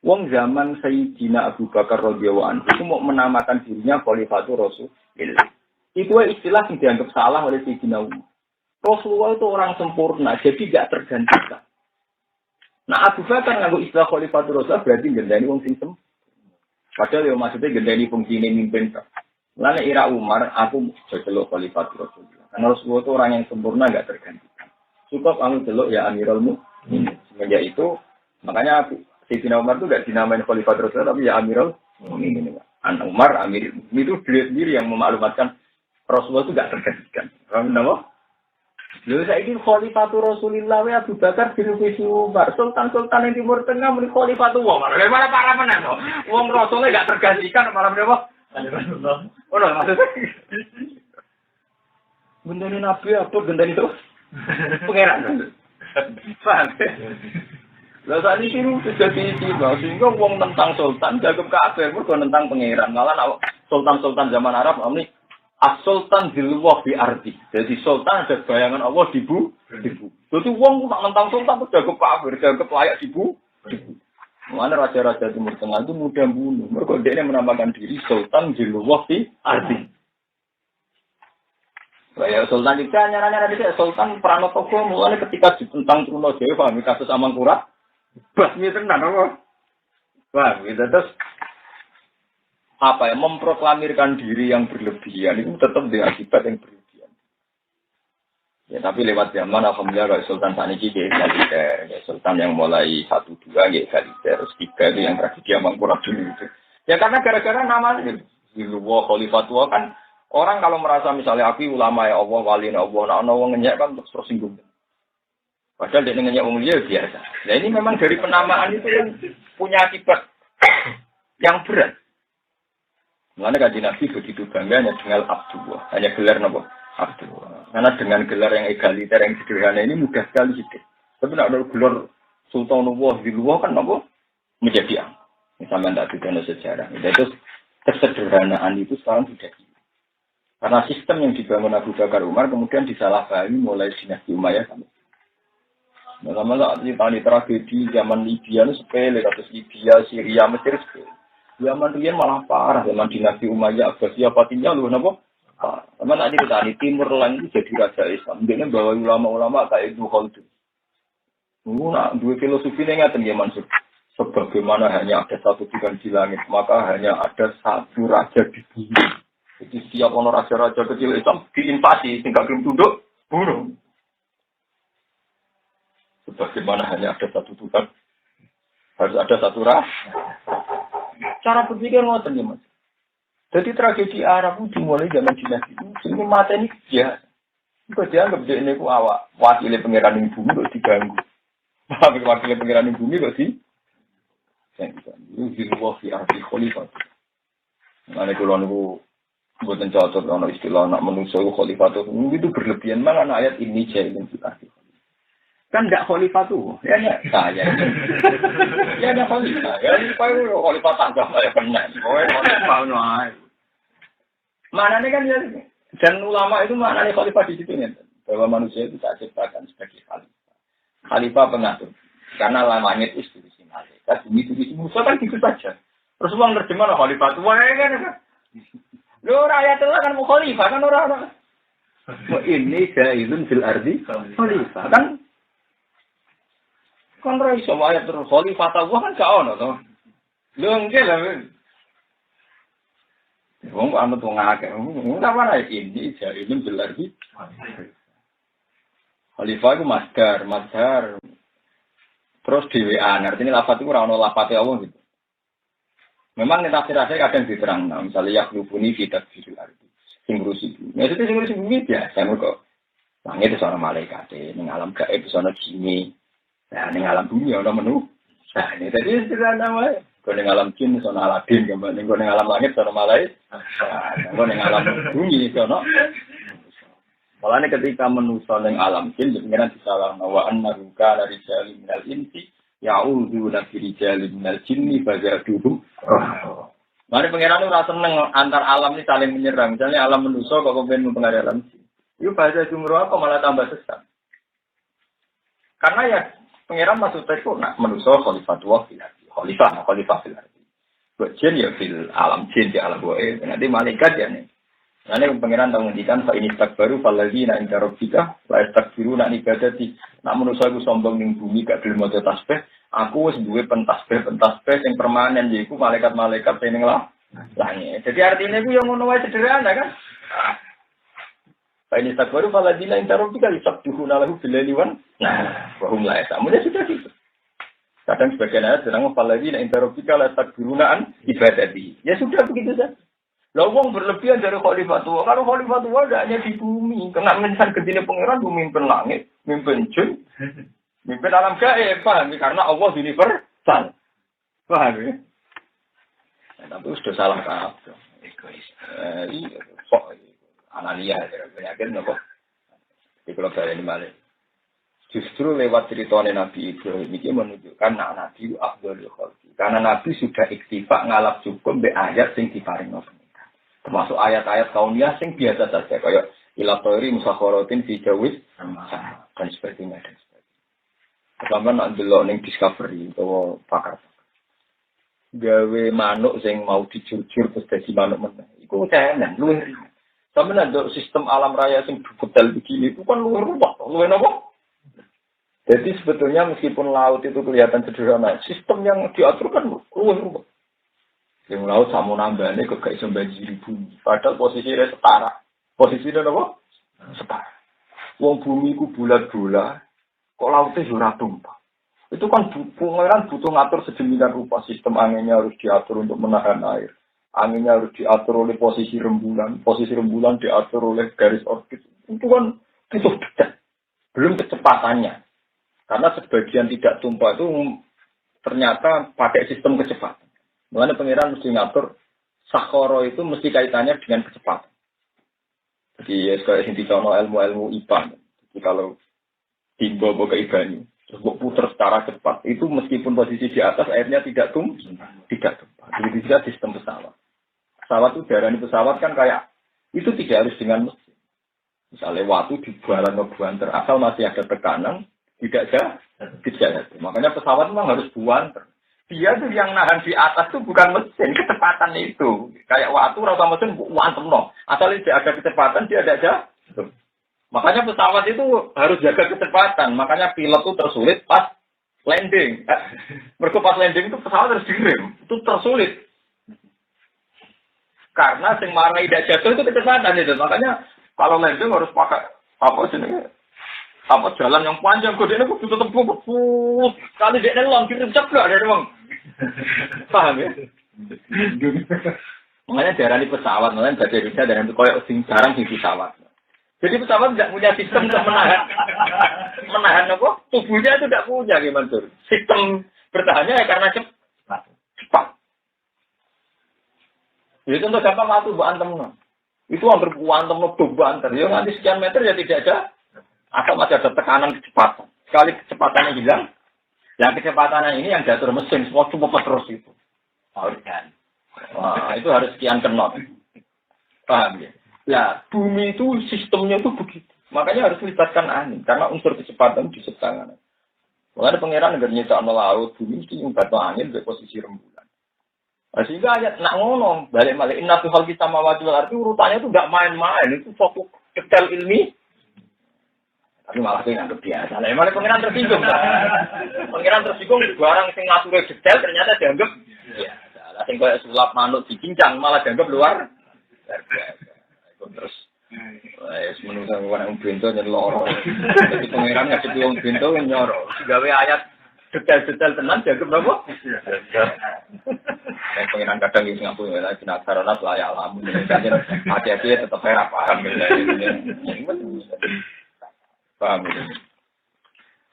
Wong zaman Sayyidina Abu Bakar radhiyallahu anhu itu mau menamakan dirinya Khalifatul Rasulillah. Itu istilah yang dianggap salah oleh Sayyidina Umar. Rasulullah itu orang sempurna, jadi tidak tergantikan. Nah, Abu Bakar nganggo istilah Khalifatul Rasul berarti gendani wong sing sempurna. Padahal ya maksudnya gendani fungsi ini mimpin. Lalu era Umar, aku celok Khalifatul Rasul. Karena Rasulullah itu orang yang sempurna, nggak tergantikan. Cukup kamu celok ya Amirul Mukminin. Semenjak itu, makanya Sayyidina Umar itu nggak dinamain Khalifatul Rasul, tapi ya Amirul Mukminin. Anak Umar, Amir itu beliau sendiri yang memaklumatkan Rasulullah itu nggak tergantikan. Kenapa? Lalu saya ini Khalifatul Rasulillah wa Abu Bakar bin Umar. Sultan-sultan yang Timur Tengah menjadi Khalifatul Umar. Bagaimana para menang? Wong Rasulnya nggak tergantikan malah berapa? Oh, no, maksudnya. Gendani Nabi apa? Gendani itu? Pengeran. Paham? Lalu saat ini sudah diisi. Sehingga wong tentang Sultan jaga kafir. Bukan tentang pengeran. Malah Sultan-sultan zaman Arab ini As-Sultan dilwah bi arti. Jadi Sultan ada bayangan Allah di bu. Jadi wong tak tentang Sultan itu jaga kafir, jaga layak di bu. Mana raja-raja Timur Tengah itu mudah bunuh. Mereka dia menambahkan diri Sultan dilwah bi arti. Ya Sultan juga nyara-nyara dia Sultan Pranoto mulai ketika ditentang Trunojoyo pahami kasus Amangkurat. Basmi tenan apa? Wah, gitu terus apa ya memproklamirkan diri yang berlebihan itu tetap dengan akibat yang berlebihan. Ya tapi lewat zaman alhamdulillah kalau Sultan Saniki egaliter, ya Sultan yang mulai 1-2 egaliter, terus 3 itu yang tragedi Amangkurat dulu itu. Ya karena gara-gara namanya Dilwah Khalifatullah kan orang kalau merasa misalnya aku ulama ya Allah, wali ya Allah, nah wong ngenyek kan terus tersinggung. Padahal dia ngenyek wong liya biasa. Nah ini memang dari penamaan itu kan punya akibat yang berat. Mengenai kajian Nabi begitu bangganya dengan Abdullah, hanya gelar nopo Abdullah. Karena dengan gelar yang egaliter yang sederhana ini mudah sekali hidup. Tapi nak ada gelar Sultanullah di luar kan nopo menjadi ang. Misalnya tidak ada sejarah. Itu kesederhanaan itu sekarang sudah hilang. Karena sistem yang dibangun Abu Bakar Umar kemudian disalahpahami mulai dinasti Umayyah sampai. Sama saat ini tragedi zaman Libya itu sepele, kasus Libya, Syria, Mesir sepele. Zaman Rian malah parah, zaman dinasti Umayyah, Abbasiyah, Fatimiyah, lu kenapa? Sama tadi kita di Timur Tengah itu jadi raja Islam. Dia bawa ulama-ulama kayak Ibnu Khaldun. Nah, dua filosofi ini nggak tinggi Mansur. Sebagaimana hanya ada satu Tuhan di langit, maka hanya ada satu raja di bumi. Jadi setiap orang raja-raja kecil Islam diinvasi, tinggal belum tunduk, bunuh. Sebagaimana hanya ada satu Tuhan, harus ada satu raja. Cara berpikir ngoten ya Mas. Jadi tragedi Arab itu dimulai zaman dinasti itu. Sehingga mata ini biasa. Kok dianggap dia ini ku awak wakilnya pangeran bumi kok diganggu. Wakilnya pangeran bumi kok di itu di luar di arti khalifah. Mana kalau niku buatan cocok ono istilah anak manusia khalifah itu berlebihan mana ayat ini jahilin kita. Kan enggak khalifah tuh, ya enggak saya. Ya ada khalifah, ya ini khalifah tangga saya benar. Oh, khalifah no. Maknanya kan ya, dan ulama itu maknanya khalifah di situ nih, bahwa manusia itu tak ciptakan sebagai khalifah. Khalifah pengatur. Karena lamanya itu institusi malaikat, bumi itu musuh kan gitu saja. Terus uang terjemah khalifah itu, wah kan. Lo rakyat itu kan mau khalifah kan orang. Ini jailun fil ardi khalifah kan. Kan rai sama ayat terus khalifah tahu kan gak ono to. Lho nggih lho. Wong anu tuh ngake. Ora ana ini jailun fil ardi. Khalifah itu masdar. Terus dhewean, artinya lafaz itu ora ono lafate Allah gitu. Memang nek tafsir asli kadang diterang, misalnya yaklubuni fi tafsiril ardi. Sing ngurusi bumi. Maksudnya sing ngurusi bumi biasa kok. Langit itu seorang malaikat, ning alam gaib itu ana jin. Nah, ning alam bumi ana menu. Nah, ini tadi sederhana wae. Kau ning alam jin sono Aladin, gambar ning alam langit sono malaikat. Kau ning alam bumi sono. Mulane ketika manusa ning alam jin pengiran disalahna wa annahu kana rijalun minal insi ya'udzu bi rijalin minal jinni fazaduhum. Mari pengiran ora seneng antar alam ini saling menyerang. Misalnya alam manusa kok kepen mempengaruhi alam jin. Itu bahasa jumroh apa malah tambah sesat. Karena ya pengiran maksudnya itu nak manusa khalifatullah fil ardi. Khalifah fil ardi. Buat jin ya fil alam jin di alam goib. Nanti malaikat ya nih. Nanti pengiran tahu ngendikan fa ini takbaru faladzina inda rabbika la yastakbiruna an ibadati. Nak manusa iku sombong ning bumi gak gelem maca tasbih, aku wis duwe pentasbih sing permanen yaiku malaikat-malaikat sing ning langit. Jadi artinya iku yo ngono wae sederhana kan. Fa ini takbaru faladzina inda rabbika yusabbihuuna lahu bil laili wan wa hum la yas'amun. Sudah gitu. Kadang sebagian ayat bilang faladzina inda rabbika la yastakbiruna an ibadati. Ya sudah begitu saja. Lah wong berlebihan dari khalifatullah. Kalau khalifatullah tidak hanya di bumi, kena mencan gedine pangeran memimpin langit, memimpin jin, memimpin alam gaib, paham? Karena Allah universal. Paham ya? Tapi sudah salah kabeh. Egois. Iya, kok anania penyakit napa? Di kalau saya ini malah. Justru lewat ceritanya Nabi Ibrahim ini menunjukkan Nabi Abdul Khalqi. Karena Nabi sudah iktifak ngalap cukup be ayat sing diparing Allah. Termasuk ayat-ayat kauniyah sing biasa saja kayak ilatori musakharatin fi jawis dan sebagainya dan sebagainya. Pertama nak delok ning Discovery utawa pakar. Gawe manuk sing mau dicurcur terus dadi manuk meneh. Iku tenan luwih. Sampeyan ndok sistem alam raya sing detail begini itu kan luwih ruwet, luwih napa? Jadi sebetulnya meskipun laut itu kelihatan sederhana, sistem yang diatur kan luwih ruwet. Yang laut sama nambahnya kok gak iso banjiri bumi. Padahal posisinya setara. Posisinya apa? Setara. Wong bumi ku bulat-bulat, kok lautnya ora tumpah. Itu kan pengeran butuh ngatur sedemikian rupa. Sistem anginnya harus diatur untuk menahan air. Anginnya harus diatur oleh posisi rembulan. Posisi rembulan diatur oleh garis orbit. Itu kan butuh detail. Belum kecepatannya. Karena sebagian tidak tumpah itu ternyata pakai sistem kecepatan. Mengenai pengiran mesti ngatur sakhara itu mesti kaitannya dengan kecepatan. Jadi ya sekarang yang dicontoh ilmu-ilmu IPA. Jadi kalau timba ke ibani, terus putar secara cepat, itu meskipun posisi di atas airnya tidak tumpah. Jadi juga sistem pesawat. Pesawat itu darah pesawat kan kayak itu tidak harus dengan mesin. Misalnya waktu dibualan ke buanter, asal masih ada tekanan, tidak ada. Makanya pesawat memang harus buanter. Dia tuh yang nahan di atas tuh bukan mesin, kecepatan itu. Kayak waktu rasa mesin wantem no. Asal dia ada kecepatan dia ada aja. Makanya pesawat itu harus jaga kecepatan. Makanya pilot tuh tersulit pas landing. Mereka pas landing itu pesawat harus direm. Itu tersulit. Karena sing marahi tidak jatuh itu kecepatan itu. Makanya kalau landing harus pakai apa sih? Apa jalan yang panjang, kode ini kudu tetep pupus. Kali dia nelong kirim ceplok dari bang. Paham ya? Makanya darah di pesawat, makanya gak bisa dan itu koyok sing jarang di pesawat. Jadi pesawat tidak punya sistem untuk menahan apa? Tubuhnya itu tidak punya gimana tuh? Sistem bertahannya ya karena cepat. Jadi contoh gampang waktu buat antem. Itu hampir buat antem banter. Ya nanti sekian meter ya tidak ada. Atau masih ada tekanan kecepatan. Sekali kecepatannya hilang, yang kecepatannya ini yang diatur mesin, semua cuma terus itu. Wah, itu harus sekian knot. Paham ya? Nah, bumi itu sistemnya itu begitu. Makanya harus melibatkan angin, karena unsur kecepatan di setangan. Makanya pangeran negara nyetak laut, bumi mesti melibatkan angin dari posisi rembulan. Nah, sehingga ayat nak ngono, balik-balik inna fi khalqis samawati wal ardi urutannya itu enggak main-main, itu fokus detail ilmi. Tapi malah itu nganggep biasa. Nah, emang pengiran tersinggung. Pengiran tersinggung barang sing ngatur detail ternyata dianggap biasa. Lah sing koyo sulap manuk dicincang malah dianggap luar biasa. Terus wis menungso orang bento nyen loro. Jadi pengiran ngasih wong bento nyoro. Gawe ayat detail-detail tenan jaga berapa? Yang pengiran kadang yang ngaku ya, jenazah layak alamun. Hati-hati tetap saya paham. Paham itu.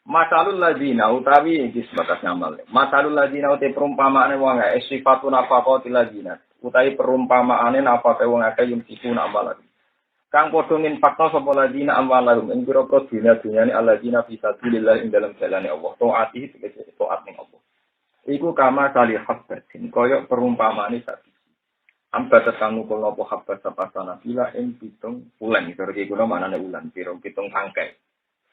Masalul ladina utawi iki sebatas ngamal. Masalul ladina uti perumpamaane wong ae sifatun apa qatil ladina. Utawi perumpamaane apa kae wong akeh yung siku nak amal. Kang padha nginfakno sapa ladina amalahum ing pira-pira dunya-dunyane alladina fi sabilillah ing dalam jalane Allah. Taati tegese taat ning Allah. Iku kama kali habbatin kaya perumpamaane sapi. Amba tetanu kula apa habbat sapasana bila ing pitung ulan iki kula manane ulan pira pitung tangkai.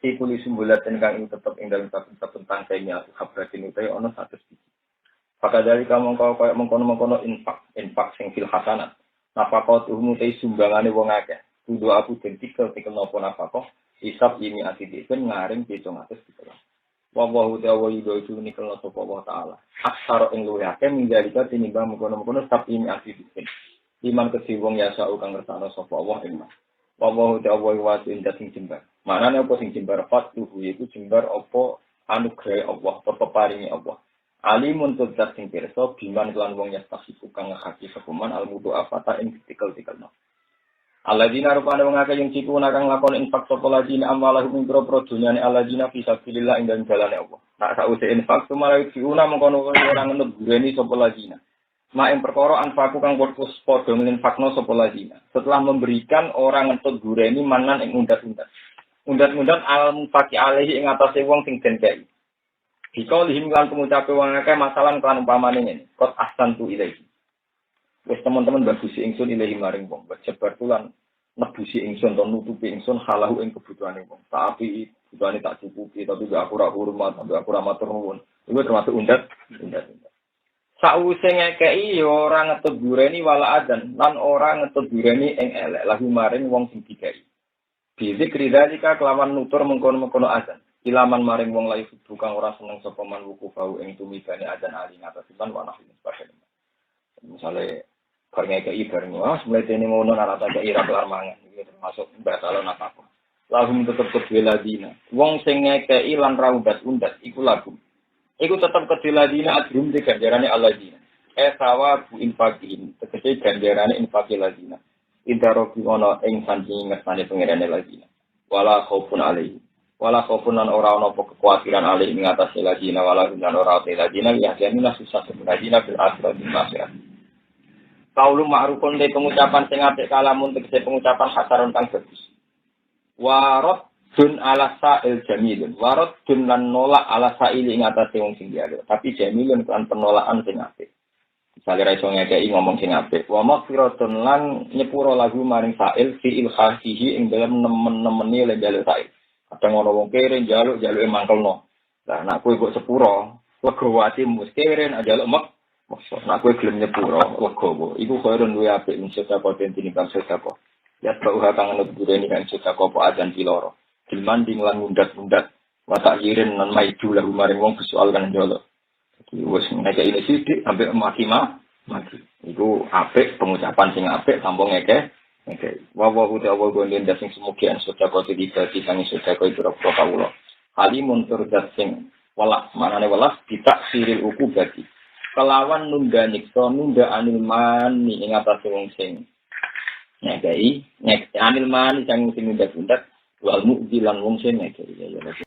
Iku li sumbulaten kang ing tetep ing dalem saben tangkai nya habbatin utawi ana 100 biji. Maka dari kamu kaya mengkono-mengkono infak sing fil hasanat. Nafaqat umute sumbangane wong akeh. Kudu aku tikel napa nafaqah hisab ini atidipun ngaring 700 gitu. Wallahu ta'ala yudu nikel sapa Allah taala. Aksara ing luwih akeh minggalika tinimbang mengkono-mengkono hisab ini atidipun. Iman kedhi wong yasa kang ngersano sapa Allah ing mas. Wallahu ta'ala wasin sing jembar. Manane apa sing jembar fatuhu iku jembar apa anugerah Allah, peparinge Allah. Alimun tudzat sing pirsa biman lan wong yastasiku kang ngaki sekuman almudu afata ing tikel-tikelno. Alladzina rupane wong akeh yang ciku kang lakon infak sapa ladina amalahu min pro dunyane alladzina fi sabilillah ing dalem dalane Allah. Nak sause infak sumare diuna mengkono ora ngenegureni sapa ladina. Mak ing perkara anfaku kang padha nginfakno sapa ladina. Setelah memberikan orang ngentut gureni manan ing undat-undat. Undat-undat al-mufaqi alaihi ing atase wong sing den kei. Dikau lihim lan pengucape wong akeh masalah kan umpamane ngene. Qad ahsantu ilaihi. Wis teman-teman bagusi ingsun ilahi maring wong, jebar tulan nebusi ingsun to nutupi ingsun halahu ing kebutuhane wong. Tapi kebutuhane tak cukupi, tapi gak aku ora hormat, tapi aku ora matur nuwun. Iku termasuk undat. Sause ngekeki ya ora ngetut dureni wala adan, lan ora ngetut dureni ing elek lahu maring wong sing dikai. Bizikri dalika kelawan nutur mengkono-mengkono adan. Ilaman maring wong layu tukang ora seneng sapa man wuku bau ing tumibane adan ali ngatasiban wa nahli sebagainya. Misale karena ke ibaratnya, mulai ini mau nona rata ke ira kelar mangan, itu termasuk batalon apa? Lagu tetap kedua ladina. Wong sing ngekei lan raudat undat, iku lagu. Iku tetap kedua ladina adrum di ganjarannya aladina. Sawa bu infakin, tegese ganjarannya infakil ladina. Intarogi ono ing sanji ngersane pengirannya ladina. Wala khaufun alaihi. Wala khaufun lan ora ono kekhawatiran alaihi mengatasi ladina. Wala lan ora te ladina ya janina susah sebenarnya bil akhirat di akhirat. Kaulu ma'rufun de pengucapan sing apik kalamun tegese pengucapan hasaron kang bagus. Warad dun ala sa'il jamilun. Warad dun lan nolak ala sa'il ing atase wong sing dialih. Tapi jamilun kan penolakan sing apik. Misale ra iso ngekeki ngomong sing apik. Wa maghfiratun lan nyepuro lagu maring sa'il fi ilkhasihi ing dalem nemen-nemeni le jaluk sa'il. Kadang ono wong kere jaluke mangkelno. Lah nek kowe kok sepuro, legowo atimu kere nek jaluk maksud, nak gue gelem nyepuro, legowo. Iku koron duwe apik ing sedekah tentini kang sedekah. Ya tau kang nut dureni kang sedekah apa ajan piloro. Dilmanding lan mundat-mundat. Watak yirin lan maidu lahu maring wong soal kan jolo. Iki wis nek ini sithik sampai makima mati. Iku apik pengucapan sing apik tanpa ngeke. Wa ta'ala gonden sing semugian sedekah dibagi kang sedekah itu ora kawula. Halimun turdat sing welas, manane welas ditaksiril ukubati. Kelawan nunda nyiksa nunda anil mani ing atase wong sing ngekei anil mani sing nunda-nunda wal mu'dilan wong sing ngekei ya